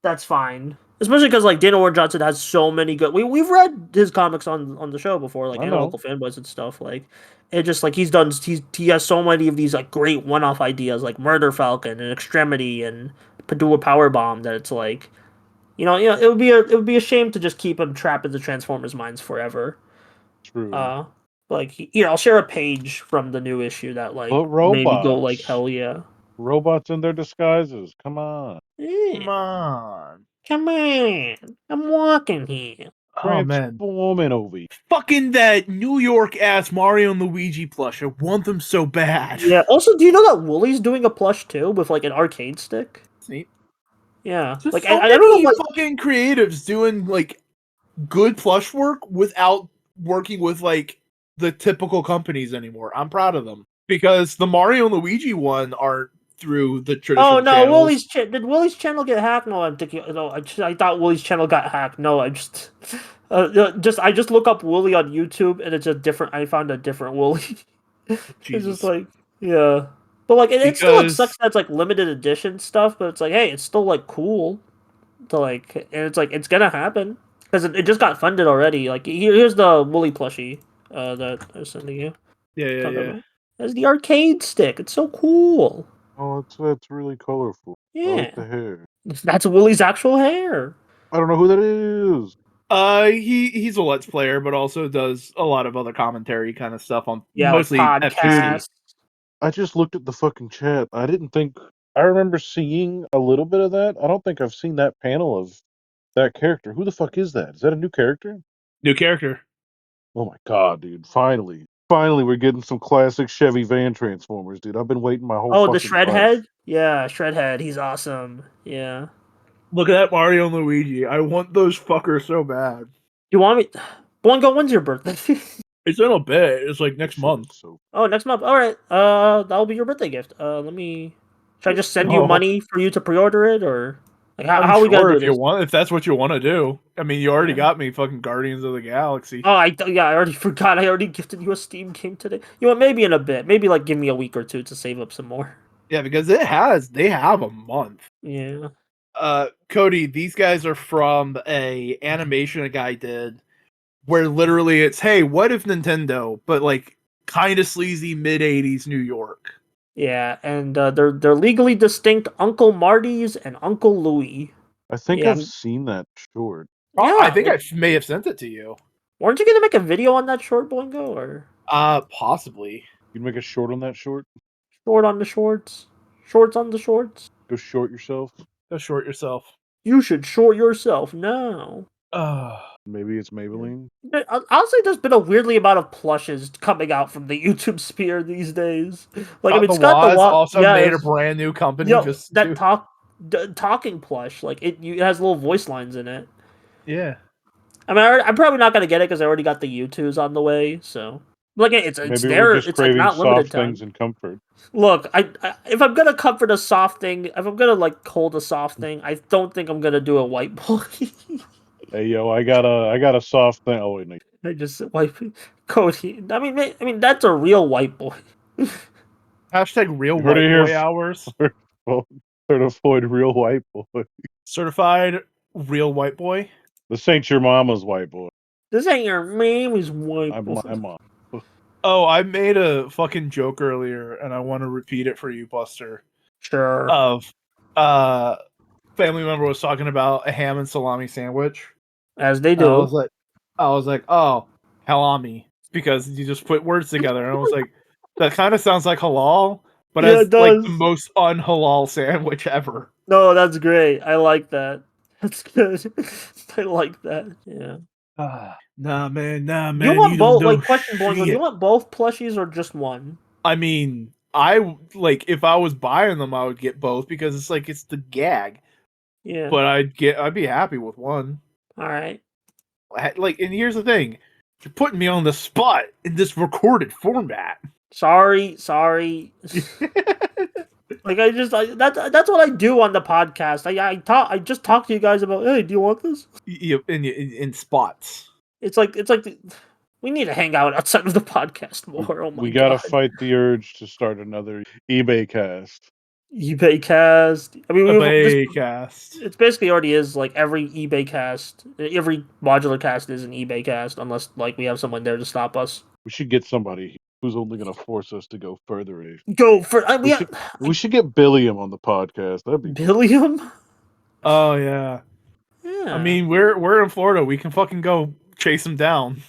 That's fine. Especially because like Daniel Warren Johnson has so many good. We've read his comics on the show before, like I know. Analytical Fanboys and stuff. Like it just like he has so many of these like great one off ideas like Murder Falcon and Extremity and Padua Power Bomb that it's like it would be a shame to just keep him trapped in the Transformers minds forever. True. Uh, like I'll share a page from the new issue that like But made me go like robots. hell yeah. Robots in their disguises. Come on. Yeah, come on. come on, I'm walking here. Oh man, Transforming over here. fucking that New York ass Mario and Luigi plush. I want them so bad. Yeah. Also, do you know that Wooly's doing a plush too with like an arcade stick? See, Yeah. just Like so I don't know many what. fucking creatives doing like good plush work without working with like the typical companies anymore. I'm proud of them because the Mario and Luigi one aren't through the Oh traditional no, channels. Did Wooly's channel get hacked? No, I'm thinking. No, I thought Wooly's channel got hacked. No, I just. I just look up Wooly on YouTube and it's a different. I found a different Wooly. It's just Jesus, like yeah, but like it still like sucks because that it's like limited edition stuff. But it's like hey, it's still like cool to like, and it's like it's gonna happen because it just got funded already. Like here's the Wooly plushie that I was sending you. yeah, yeah, Talk yeah. about. There's the arcade stick. It's so cool. Oh, that's really colorful. I like Yeah, the hair. that's Wooly's actual hair. I don't know who that is. He's a Let's Player, but also does a lot of other commentary kind of stuff on Yeah, like mostly Dude, FGC. podcast. I just looked at the fucking chat. I didn't think I remember seeing a little bit of that. I don't think I've seen that panel of that character. Who the fuck is that? Is that a new character? New character. Oh my god, dude. Finally. Finally we're getting some classic Chevy van Transformers, dude. I've been waiting my whole Oh, the fucking life. Shredhead. Yeah, Shredhead. He's awesome. Yeah. Look at that Mario and Luigi. I want those fuckers so bad. You want me? Boingo, when's your birthday? It's in a bit. It's like This next shit month. is so Oh, next month. All right. That'll be your birthday gift. Let me. Should I just send you Oh, money for you to pre-order it, or like I'm how are we gonna sure do if you this? want, if that's what you want to do. I mean, you already Yeah. got me fucking Guardians of the Galaxy. Oh, yeah, I already forgot. I already gifted you a Steam game today. You know what? Maybe in a bit. Maybe like give me a week or two to save up some more. Yeah, because they have a month. Yeah. Cody, these guys are from a animation a guy did where literally it's, hey, what if Nintendo, but like kind of sleazy mid '80s New York. Yeah, and they're legally distinct Uncle Marty's and Uncle Louie. I think Yeah, I've seen that short. Yeah, I think I may have sent it to you. weren't you gonna make a video on that short, Boingo, or Possibly. You'd make a short on that short. short on the shorts, shorts on the shorts? Go short yourself. Go short yourself. You should short yourself now. Maybe it's Maybelline. Honestly, there's been a weirdly amount of plushes coming out from the YouTube sphere these days. Like, I mean, the Scott the Waz Wa also yeah, made a brand new company just that to... talking plush, like it has little voice lines in it. Yeah. I mean, I'm probably not gonna get it because I already got the U2s on the way. So, like, it's Maybe there. we're just It's like craving not limited soft time. things and comfort. Look, if I'm gonna comfort a soft thing, if I'm gonna like hold a soft thing, I don't think I'm gonna do a white boy. Hey yo, I got a soft thing. Oh wait, no. I just white Cody. I mean that's a real white boy. Hashtag real You heard white it here boy hours. Certified real white boy. Certified real white boy. This ain't your mama's white boy. This ain't your mama's white I'm boy. my mom. Oh, I made a fucking joke earlier, and I want to repeat it for you, Buster. Sure. Of, family member was talking about a ham and salami sandwich. As they And I do. was like, oh, halami, because you just put words together, and I was like, that kind of sounds like halal, but Yeah, as it like the does. most unhalal sandwich ever. No, that's great. I like that. That's good. I like that. Yeah. Nah, man, You want you don't both? know Wait, question, Boingo. Do you shit. want both plushies or just one? I mean, I like if I was buying them, I would get both because it's like it's the gag. Yeah. But I'd be happy with one. All right. Like, and here's the thing: you're putting me on the spot in this recorded format. Sorry. Like that's what I do on the podcast. I just talk to you guys about. Hey, do you want this? In spots. It's like we need to hang out outside of the podcast more. Oh my We gotta god. fight the urge to start another eBay cast. eBay cast. I mean, Cast. it's basically already is like every eBay cast, every modular cast is an eBay cast, unless like we have someone there to stop us. We should get somebody who's only gonna force us to go further. Go for We should get Billiam on the podcast. That'd be Billiam. Oh yeah. Yeah. I mean, we're in Florida. We can fucking go chase him down.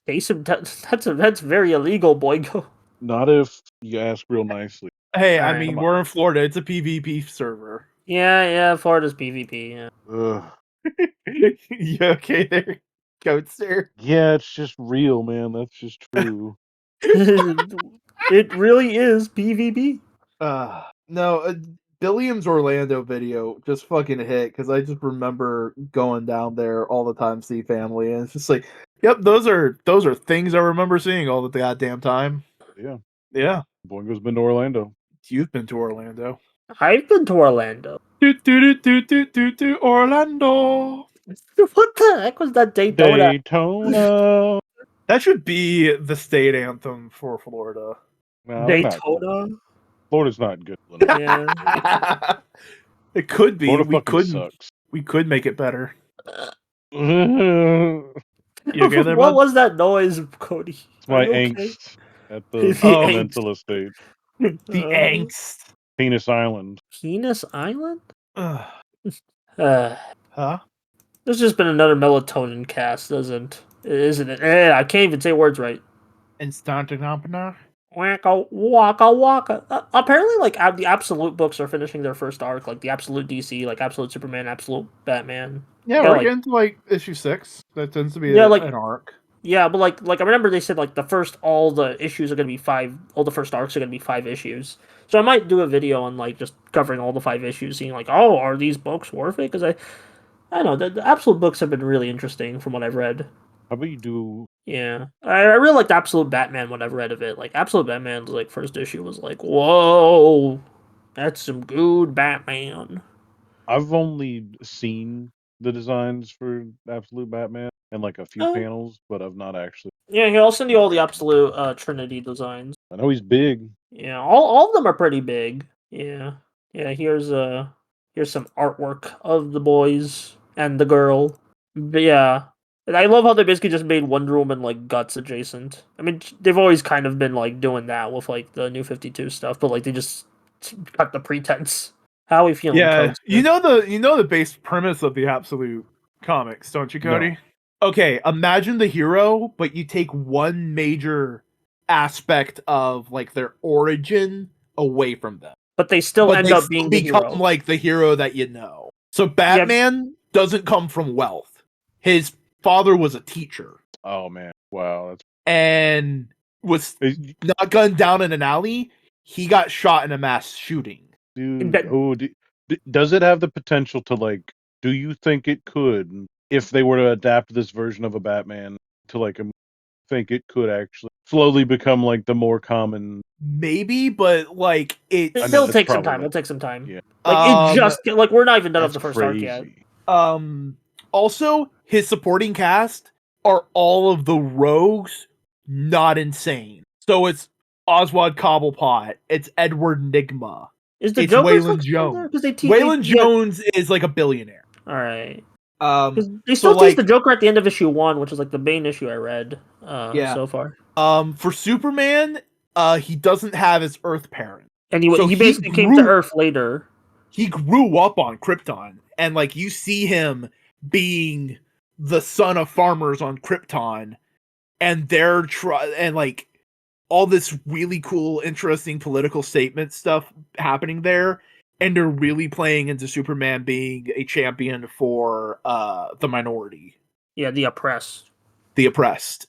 Chase him. That's very illegal, Boingo. not if you ask real nicely. Hey, I Alright. mean, we're in Florida. It's a PvP server. Yeah. Florida's PvP. Yeah. Ugh. You okay there, Goatster? Yeah, it's just real, man. That's just true. It really is PvP. No, Billiam's Orlando video just fucking hit because I just remember going down there all the time to see family, and it's just like, yep, those are things I remember seeing all the goddamn time. Yeah. Yeah, Boingo's been to Orlando. you've been to Orlando. I've been to Orlando. Orlando. What the heck was that Daytona? Daytona. That should be the state anthem for Florida. No, they're not. Daytona. Florida's not good. Yeah. It could be. Florida We fucking could. sucks. We could make it better. It's You okay there, What bud? was that noise, Cody? my Are you okay? angst at the The mental estate. The angst. Penis Island. Penis Island? Ugh. Uh, Huh? there's just been another melatonin cast, isn't it? I can't even say words right. Instant opener. Waka waka waka. Apparently, like the Absolute books are finishing their first arc, like the Absolute DC, like Absolute Superman, Absolute Batman. Yeah, Yeah, we're like- getting to like issue 6. That tends to be Yeah, like- an arc. Yeah, but like I remember they said like all the issues are gonna be 5. All the first arcs are gonna be 5 issues. So I might do a video on like just covering all the 5 issues, seeing like, oh, are these books worth it? Because I don't know the Absolute books have been really interesting from what I've read. How about you do? Yeah, I really liked Absolute Batman. What I've read of it, like Absolute Batman's like first issue was like, whoa, that's some good Batman. I've only seen the designs for Absolute Batman and like a few Oh. panels, but I've not actually. Yeah, here I'll send you all the Absolute Trinity designs. I know he's big. Yeah, all of them are pretty big. Yeah. Here's some artwork of the boys and the girl. But yeah, and I love how they basically just made Wonder Woman like guts adjacent. I mean, they've always kind of been like doing that with like the New 52 stuff, but like they just cut the pretense. How are we feeling? Yeah, Coach? you know the base premise of the Absolute comics, don't you, No. Cody? Okay, imagine the hero, but you take one major aspect of like their origin away from them. But they still But end they up still being the become hero. like the hero that you know. So Batman doesn't come from wealth. His father was a teacher Oh man, wow, that's and was not gunned down in an alley. He got shot in a mass shooting. dude. That- Oh, does it have the potential to like? Do you think it could, if they were to adapt this version of a Batman to like a? Think it could actually slowly become like the more common. Maybe, but like I know, It'll it's take some probably time. not- It'll take some time. Yeah. Like it just like we're not even done with That's the first arc yet. crazy. Also, his supporting cast are all of the rogues not insane. So it's Oswald Cobblepot, it's Edward Nigma, Is the it's Joker Waylon Jones. Because Waylon Jones is like a billionaire. All right. Um, Because they so still tease like the Joker at the end of issue 1, which is like the main issue I read. Yeah. So far. For Superman, he doesn't have his Earth parent. And he So he he basically came to Earth later. He grew up on Krypton, and like you see him being the son of farmers on Krypton, and they're and like all this really cool, interesting political statement stuff happening there, and they're really playing into Superman being a champion for the minority, Yeah, the oppressed.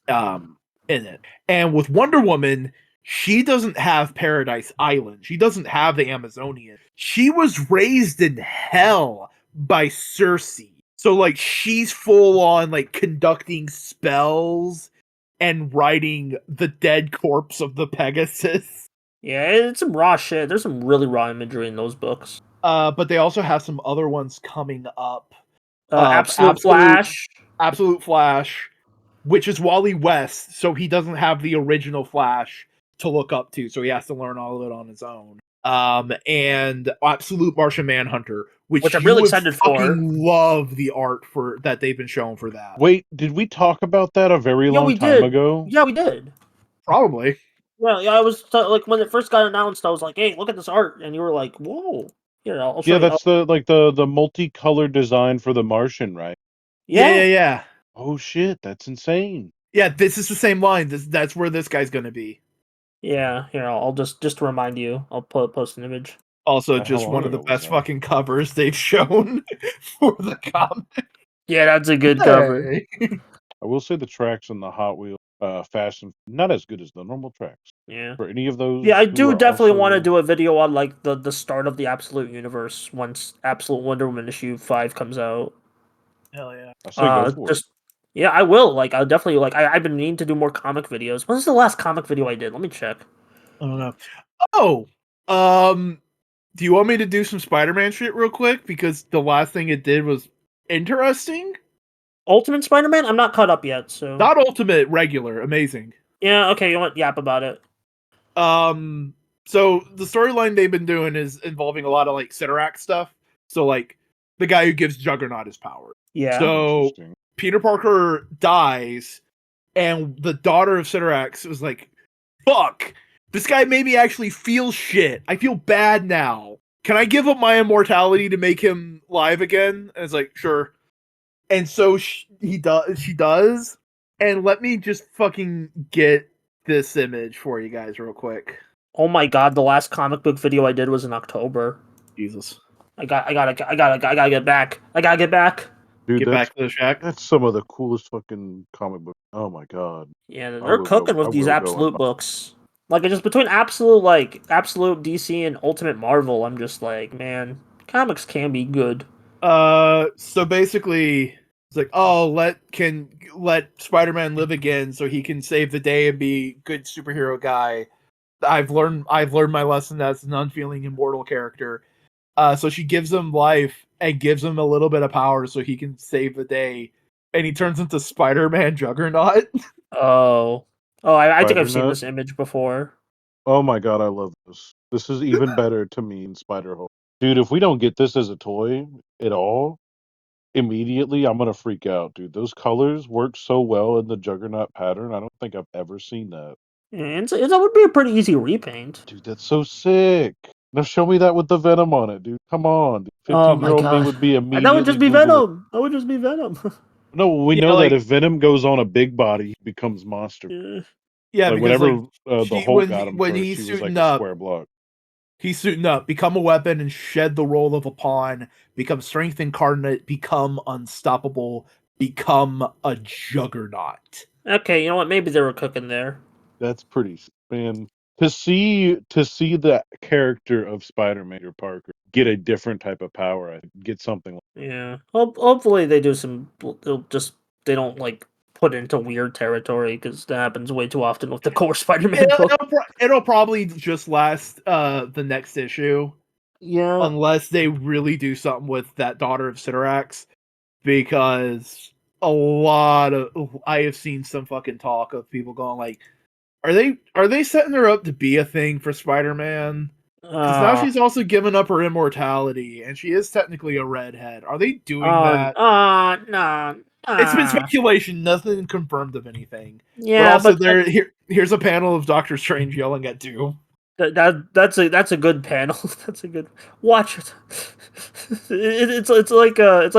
In it. And with Wonder Woman, she doesn't have Paradise Island. She doesn't have the Amazonian. She was raised in hell by Circe. So like she's full on like conducting spells and riding the dead corpse of the Pegasus. Yeah, it's some raw shit. There's some really raw imagery in those books. But they also have some other ones coming up. Absolute Flash. Absolute Flash, which is Wally West, so he doesn't have the original Flash to look up to, so he has to learn all of it on his own. And Absolute Martian Manhunter, which I'm really would excited for. Love the art for that they've been showing for that. Wait, did we talk about that a very long time ago? Yeah, we did. Probably. Well, yeah, I was like when it first got announced, I was like, "Hey, look at this art," and you were like, "Whoa!" Here, I'll show Yeah, you. that's the multicolored design for the Martian, right? Yeah. Oh shit, that's insane. Yeah, this is the same line. That's where this guy's gonna be. Yeah, here, I'll just to remind you, I'll post an image. Also, How just long one of the ago was best that? fucking covers they've shown for the comic. Yeah, that's a good cover. I will say the tracks in the Hot Wheels Fast and not as good as the normal tracks. Yeah. For any of those. Yeah, I who do are definitely want to also- do a video on like the start of the Absolute Universe once Absolute Wonder Woman issue 5 comes out. Hell yeah. I say go for it. Yeah, I will. Like, I'll definitely like. I've been needing to do more comic videos. When was the last comic video I did? Let me check. I don't know. Oh, do you want me to do some Spider-Man shit real quick? Because the last thing it did was interesting. Ultimate Spider-Man? I'm not caught up yet, so Not Ultimate, regular, amazing. yeah. Okay, you want yap about it? So the storyline they've been doing is involving a lot of like Cyttorak stuff. So like the guy who gives Juggernaut his power. Yeah. So Interesting. Peter Parker dies, and the daughter of Cyttorak was like, "Fuck, this guy made me actually feel shit. I feel bad now. Can I give up my immortality to make him live again?" And it's like, sure. And so she does. And let me just fucking get this image for you guys real quick. Oh my god, the last comic book video I did was in October. Jesus. I gotta get back. I gotta get back. Dude, Get back to the shack. that's some of the coolest fucking comic books. Oh my god. Yeah, I they're will cooking go- with I these will go Absolute and buy- books. Like, just between Absolute DC and Ultimate Marvel, I'm just like, man, comics can be good. So basically it's like, oh, let Spider-Man live again so he can save the day and be good superhero guy. I've learned my lesson as an unfeeling immortal character. So she gives him life and gives him a little bit of power so he can save the day, and he turns into Spider-Man Juggernaut. Oh, I think I've seen Spider-Nut? this image before. Oh my god, I love this. This is even better to me in Spider-Hulk. Dude, if we don't get this as a toy at all, immediately I'm gonna freak out, dude. Those colors work so well in the Juggernaut pattern. I don't think I've ever seen that. And that would be a pretty easy repaint. Dude, that's so sick. Now show me that with the Venom on it, dude. Come on. Oh my 15-year-old me god. would be And that would immediately just be Googling. Venom. That would just be Venom. No, we Yeah, know like- that if Venom goes on a big body, he becomes monster. Yeah. Yeah, Like because whenever the she- Hulk when got he- him when first, he's he was suiting like a up- square block. he's suiting up, become a weapon and shed the role of a pawn, become strength incarnate, become unstoppable, become a juggernaut. Okay, you know what? Maybe they were cooking there. That's pretty, man. To see the character of Spider-Man or Parker get a different type of power, I think, get something like Yeah. Hopefully they do some. They'll just they don't like put it into weird territory because that happens way too often with the core Spider-Man book. It'll probably just last the next issue. Yeah. Unless they really do something with that daughter of Siderax, because I have seen some fucking talk of people going like, are they setting her up to be a thing for Spider-Man? Because now she's also given up her immortality, and she is technically a redhead. Are they doing that? No. It's been speculation, nothing confirmed of anything. Yeah, but also here's a panel of Doctor Strange yelling at Doom. That's a good panel. That's a good watch it. It's like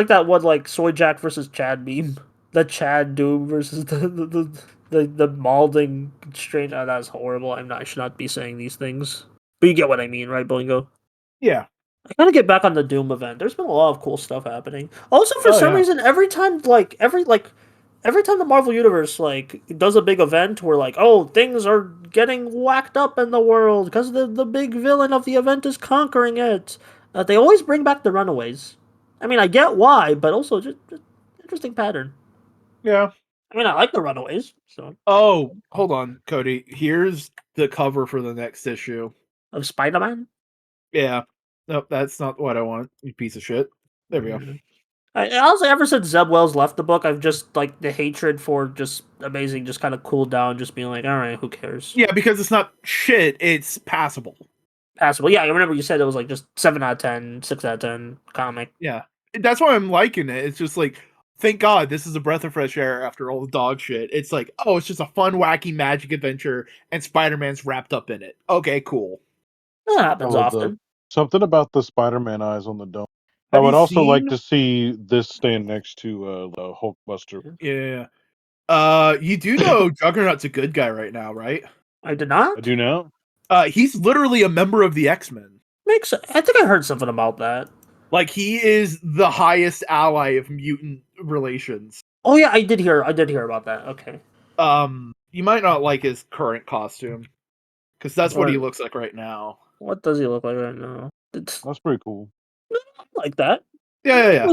that one like Soy Jack versus Chad meme. The Chad Doom versus the Malding Strange. Oh, that's horrible. I should not be saying these things. But you get what I mean, right, Bolingo? Yeah. I gotta get back on the Doom event. There's been a lot of cool stuff happening. Also, for some reason, every time the Marvel Universe like does a big event where like, oh, things are getting whacked up in the world because the big villain of the event is conquering it, they always bring back the Runaways. I mean, I get why, but also just interesting pattern. Yeah. I mean, I like the Runaways. So Oh, hold on, Cody. Here's the cover for the next issue. of Spider-Man. Yeah. Nope, that's not what I want, you piece of shit. There we go. I honestly, ever since Zeb Wells left the book, I've just like the hatred for just Amazing just kind of cooled down. Just being like, all right, who cares? Yeah, because it's not shit, it's passable. Passable. Yeah, I remember you said it was like just 7 out of 10, 6 out of 10 comic. Yeah. That's why I'm liking it. It's just like, thank God this is a breath of fresh air after all the dog shit. It's like, oh, it's just a fun, wacky magic adventure, and Spider-Man's wrapped up in it. Okay, cool. That happens often. something about the Spider-Man eyes on the dome. I Have would you also like seen- to see this stand next to the Hulkbuster. Yeah. You do know Juggernaut's a good guy right now, right? I did not. I do now. He's literally a member of the X-Men. Makes. I think I heard something about that. Like, he is the highest ally of mutant relations. Oh yeah, I did hear about that. Okay. You might not like his current costume, because that's what he What? looks like right now. What does he look like right now? It's That's pretty cool. like that. Yeah.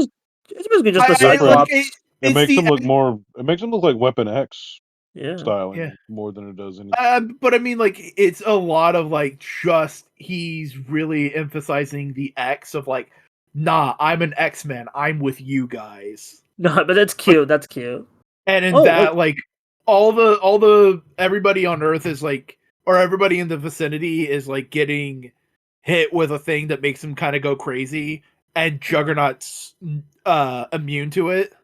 It's basically just a I- I- Cyclops. It makes him look more. It makes him look like Weapon X Yeah. styling Yeah. more than it does anything. But I mean, like, it's a lot of like just he's really emphasizing the X of like, nah, I'm an X-Man. I'm with you guys. No, but that's cute. That's cute. And in Oh, that, like, all the everybody on Earth is like, or everybody in the vicinity is like getting hit with a thing that makes him kind of go crazy, and Juggernaut's immune to it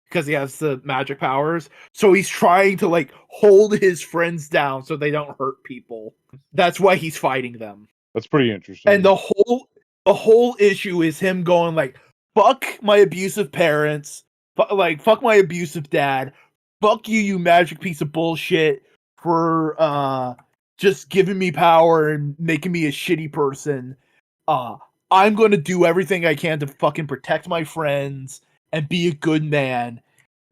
because he has the magic powers. So he's trying to like hold his friends down so they don't hurt people. That's why he's fighting them. That's pretty interesting. And the whole issue is him going like, fuck my abusive parents, fuck my abusive dad, fuck you, you magic piece of bullshit, for just giving me power and making me a shitty person. I'm going to do everything I can to fucking protect my friends and be a good man.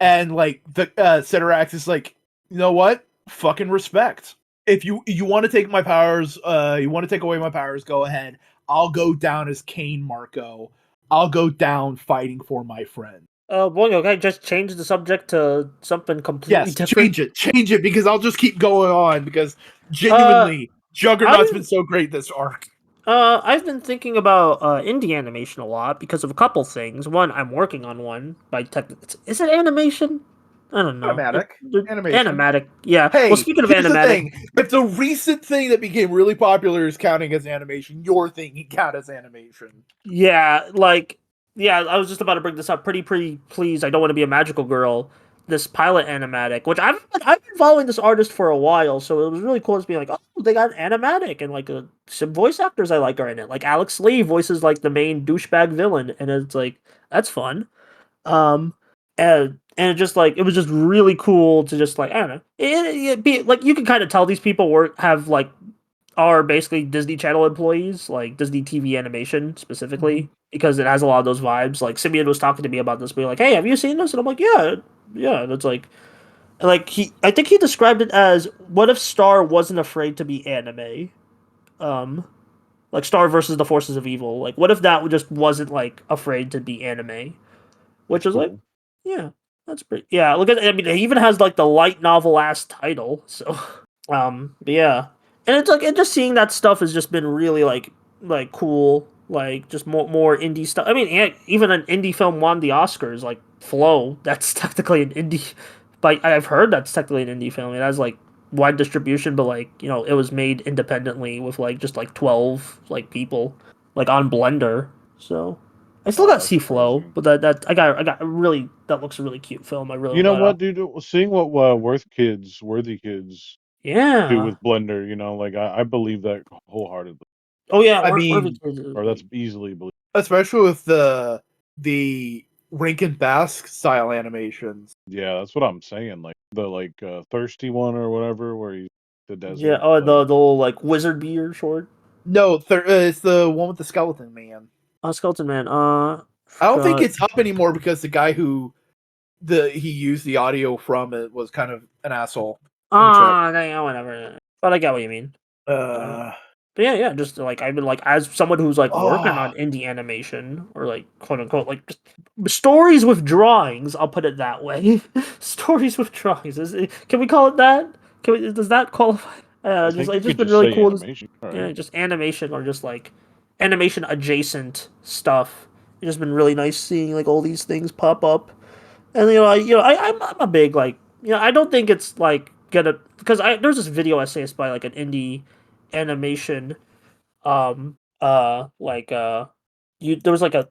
And like the Siderax is like, you know what? Fucking respect. If you want to take my powers, you want to take away my powers, go ahead. I'll go down as Kane Marco. I'll go down fighting for my friend. Boy, okay, just change the subject to something completely different. Change it, because I'll just keep going on, because genuinely, Juggernaut's been so great this arc. I've been thinking about indie animation a lot because of a couple things. One, I'm working on one by is it animation? I don't know. Animatic. Animatic. Yeah. Hey, well, speaking of here's the animatic, thing. If the recent thing that became really popular is counting as animation, your thing can count as animation. yeah, I was just about to bring this up. Pretty please, I don't want to be a magical girl. this pilot animatic, which I've been following this artist for a while, so it was really cool to be like, oh, they got an animatic, and like some voice actors I like are in it. Like Alex Lee voices like the main douchebag villain, and it's like that's fun. Um, and it just like it was just really cool to just like I don't know, it be like you can kind of tell these people have like are basically Disney Channel employees, like Disney TV animation specifically, because it has a lot of those vibes. Like Simeon was talking to me about this, being like, "Hey, have you seen this?" And I'm like, "Yeah, yeah." And it's like I think he described it as, "What if Star wasn't afraid to be anime?" Um, like Star versus the forces of evil. Like, what if that just wasn't like afraid to be anime? Which That's is like, cool. yeah, that's pretty. Yeah, look at. I mean, it even has like the light novel ass title. So, but yeah, and it's like and just seeing that stuff has just been really like cool. Like just more indie stuff. I mean, even an indie film won the Oscars. Like Flow, that's technically an indie. But I've heard that's technically an indie film. It has like wide distribution, but like it was made independently with like just like 12 like people like on Blender. So I still Oh, got that's Sea Flow, crazy. but that I got really that looks a really cute film. I really You know want what, to. dude? Seeing what Worthy Kids do Yeah. with Blender, like I believe that wholeheartedly, Oh yeah, I Worthy mean, Kids is or that's like easily believed. especially with the Rankin Bass style animations. Yeah, that's what I'm saying. Like the thirsty one or whatever, where he's the yeah. desert. Oh, Like, the little like wizard beard short. No, it's the one with the skeleton man. Skeleton Man. I don't think Forgot. it's up anymore because the guy who he used the audio from it was kind of an asshole. Let me check. Yeah, whatever. But I get what you mean. Uh, Uh, but yeah, just like I've been like as someone who's like working oh, on indie animation or like quote unquote like just stories with drawings. I'll put it that way. Stories with drawings. Can we call it that? Does that qualify? I Just think like you just could been just really say cool. animation. All Yeah, right. just animation or just like animation adjacent stuff. It's just been really nice seeing like all these things pop up. And I'm a big like I don't think it's like gonna because I there's this video essay by like an indie animation like you there was like a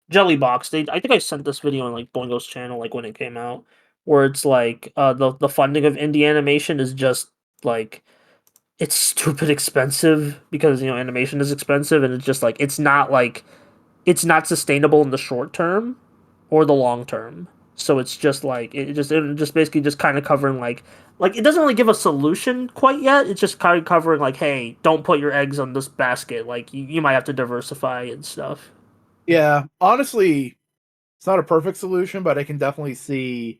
jelly box. I think I sent this video on like Boingo's channel like when it came out where it's like the funding of indie animation is just like it's stupid expensive because animation is expensive and it's just like it's not sustainable in the short term or the long term. So it's just like it just basically just kind of covering like it doesn't really give a solution quite yet. It's just kind of covering like, hey, don't put your eggs on this basket. Like you might have to diversify and stuff. yeah. Honestly, it's not a perfect solution, but I can definitely see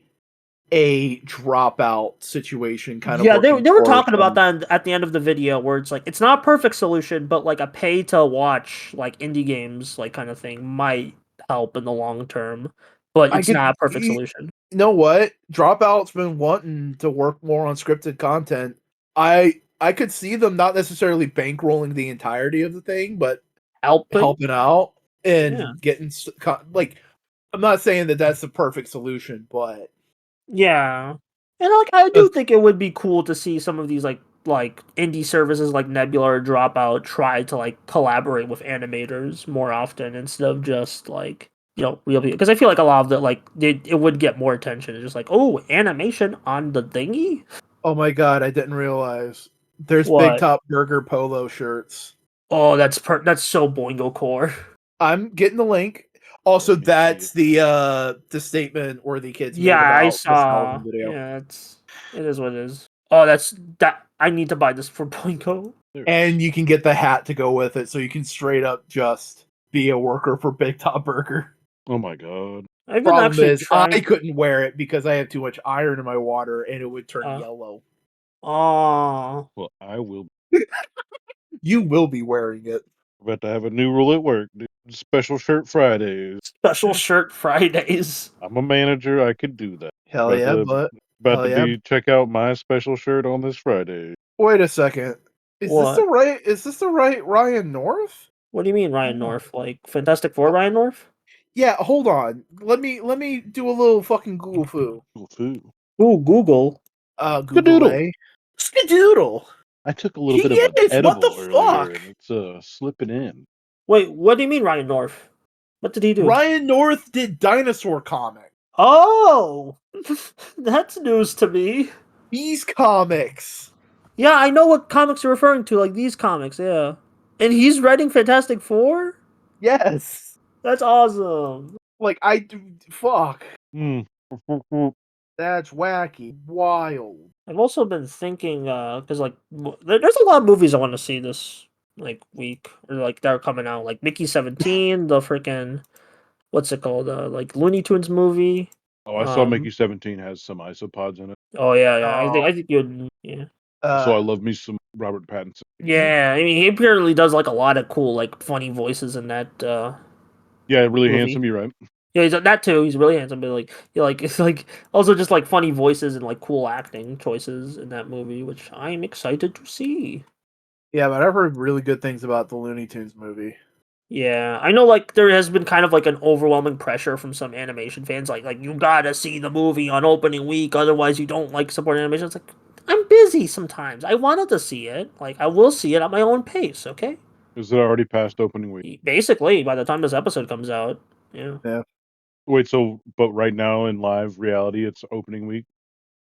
a dropout situation kind of Yeah, working they were for talking about them. that at the end of the video where it's like it's not a perfect solution, but like a pay to watch like indie games like kind of thing might help in the long term, but I it's could, not a perfect you solution. know what? Dropout's been wanting to work more on scripted content. I could see them not necessarily bankrolling the entirety of the thing, but Helping? helping out Yeah. and getting like. I'm not saying that that's the perfect solution, but Yeah. And like I do that's, think it would be cool to see some of these like indie services like Nebula or Dropout try to like collaborate with animators more often instead of just like real people because I feel like a lot of that like it would get more attention. It's just like, oh, animation on the thingy? oh my god, I didn't realize there's Big What? Top Burger polo shirts. Oh, that's so Boingo core. I'm getting the link. Also, Let me see that's it. the statement Worthy Kids Yeah, made I about the saw. skeleton video. Yeah, it is what it is. Oh, that's that I need to buy this for Boingo. There. And you can get the hat to go with it, so you can straight up just be a worker for Big Top Burger. Oh my god. I've been Problem actually is, I trying. couldn't wear it because I have too much iron in my water, and it would turn Uh, yellow. oh, Well, I will. You will be wearing it. About to have a new rule at work, dude. Special shirt Fridays. special shirt Fridays. I'm a manager. I could do that. Hell About yeah, to but about hell to yeah. be check out my special shirt on this Friday. Wait a second. Is this the What? right? Is this the right Ryan North? What do you mean, Ryan Hold on. North? Like Fantastic Four, Ryan North? Yeah, hold on. Let me do a little fucking Google foo. Cool food. Ooh, Google. Google Skadoodle. A. Skadoodle. I took a little He bit of an is. What the edible earlier, fuck? and it's slipping in. Wait, what do you mean, Ryan North? What did he do? Ryan North did Dinosaur Comic. Oh, that's news to me. These comics. Yeah, I know what comics you're referring to, like these comics. Yeah, and he's writing Fantastic Four. Yes. That's awesome. Like I do. Fuck. Hmm. That's wacky. Wild. I've also been thinking, because like there's a lot of movies I want to see this like week, or like they're coming out, like Mickey 17, the freaking what's it called, like Looney Tunes movie. Oh, I saw Mickey 17 has some isopods in it. Oh yeah. I Oh. think you'd yeah. So I love me some Robert Pattinson. Yeah, I mean he apparently does like a lot of cool like funny voices in that Yeah, really movie. handsome. You're right. Yeah, he's that too. He's really handsome, but it's like also just like funny voices and like cool acting choices in that movie, which I'm excited to see. Yeah, but I've heard really good things about the Looney Tunes movie. Yeah, I know like there has been kind of like an overwhelming pressure from some animation fans, like you gotta see the movie on opening week, otherwise you don't like support animation. It's like I'm busy sometimes. I wanted to see it. Like I will see it at my own pace, okay? Is it already past opening week? Basically, by the time this episode comes out. Yeah. Wait, so but right now in live reality, it's opening week.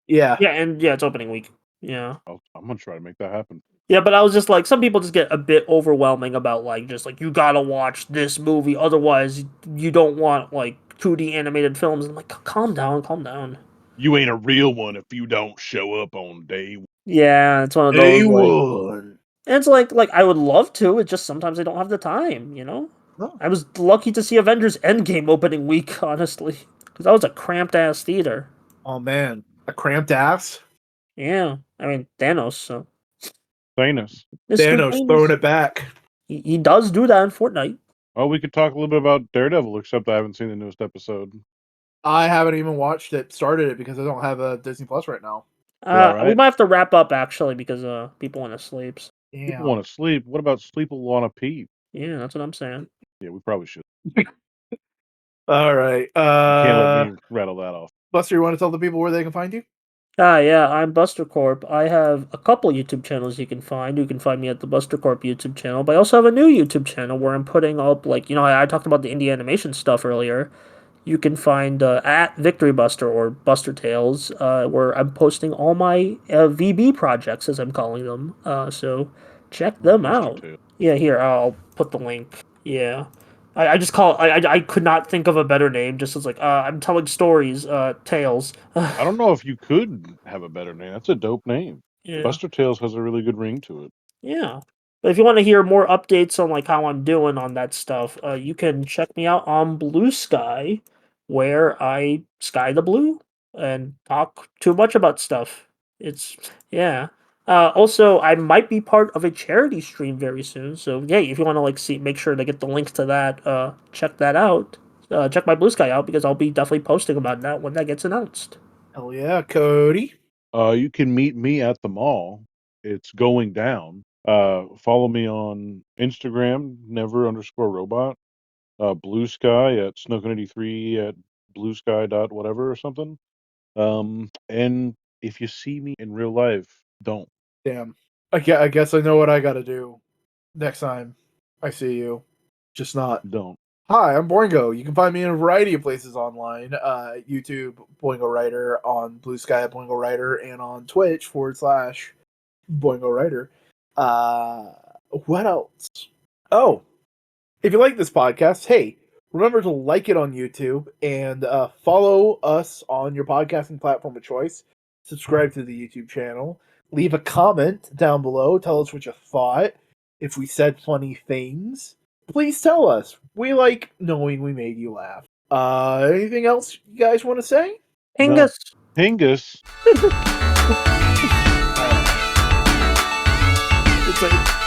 Yeah. Yeah, and yeah, it's opening week. Yeah. I'm gonna try to make that happen. Yeah, but I was just like, some people just get a bit overwhelming about like just like you gotta watch this movie, otherwise you don't want like 2D animated films. And I'm like, calm down, calm down. You ain't a real one if you don't show up on day one. Yeah, it's one of They those. Like, would. and it's like I would love to. It's just sometimes I don't have the time. You know. No. I was lucky to see Avengers Endgame opening week, honestly, because that was a cramped ass theater. Oh man, a cramped ass. Yeah, I mean Thanos. So Thanos. Mr. Thanos throwing it back. He does do that in Fortnite. Oh, we could talk a little bit about Daredevil, except I haven't seen the newest episode. I haven't even watched it, started it because I don't have a Disney Plus right now. We right? might have to wrap up actually because people want to sleep. So. Damn. People want to sleep. What about sleep on a peep? Yeah, that's what I'm saying. Yeah, we probably should. All right. You can't let me rattle that off. Buster, you want to tell the people where they can find you? Yeah, I'm Buster Corp. I have a couple YouTube channels you can find. You can find me at the Buster Corp YouTube channel, but I also have a new YouTube channel where I'm putting up, like, I talked about the indie animation stuff earlier. You can find at Victory Buster or Buster Tales, where I'm posting all my VB projects, as I'm calling them. So check them Buster out. Tales. Yeah, here, I'll put the link. Yeah. I just call I could not think of a better name. Just as like I'm telling stories, tales. I don't know if you could have a better name. That's a dope name. Yeah. Buster Tales has a really good ring to it. Yeah. But if you want to hear more updates on like how I'm doing on that stuff, you can check me out on Bluesky, where I sky the blue and talk too much about stuff. It's yeah. Also, I might be part of a charity stream very soon. So yeah, if you want to like see, make sure to get the links to that. Check that out. Check my Bluesky out because I'll be definitely posting about that when that gets announced. Hell yeah, Cody. You can meet me at the mall. It's going down. Follow me on Instagram, never_robot. Blue Sky at Snook83 at bluesky dot whatever or something. And if you see me in real life, don't. Damn. I guess I know what I gotta do next time I see you. Just not. Don't. Hi, I'm Boingo. You can find me in a variety of places online. YouTube, Boingo Writer, on Blue Sky, Boingo Writer, and on Twitch /Boingo Writer. What else? Oh, if you like this podcast, hey, remember to like it on YouTube and follow us on your podcasting platform of choice. Subscribe to the YouTube channel. Leave a comment down below. Tell us what you thought. If we said funny things, please tell us. We like knowing we made you laugh. Anything else you guys want to say? Hingus. Hingus. It's like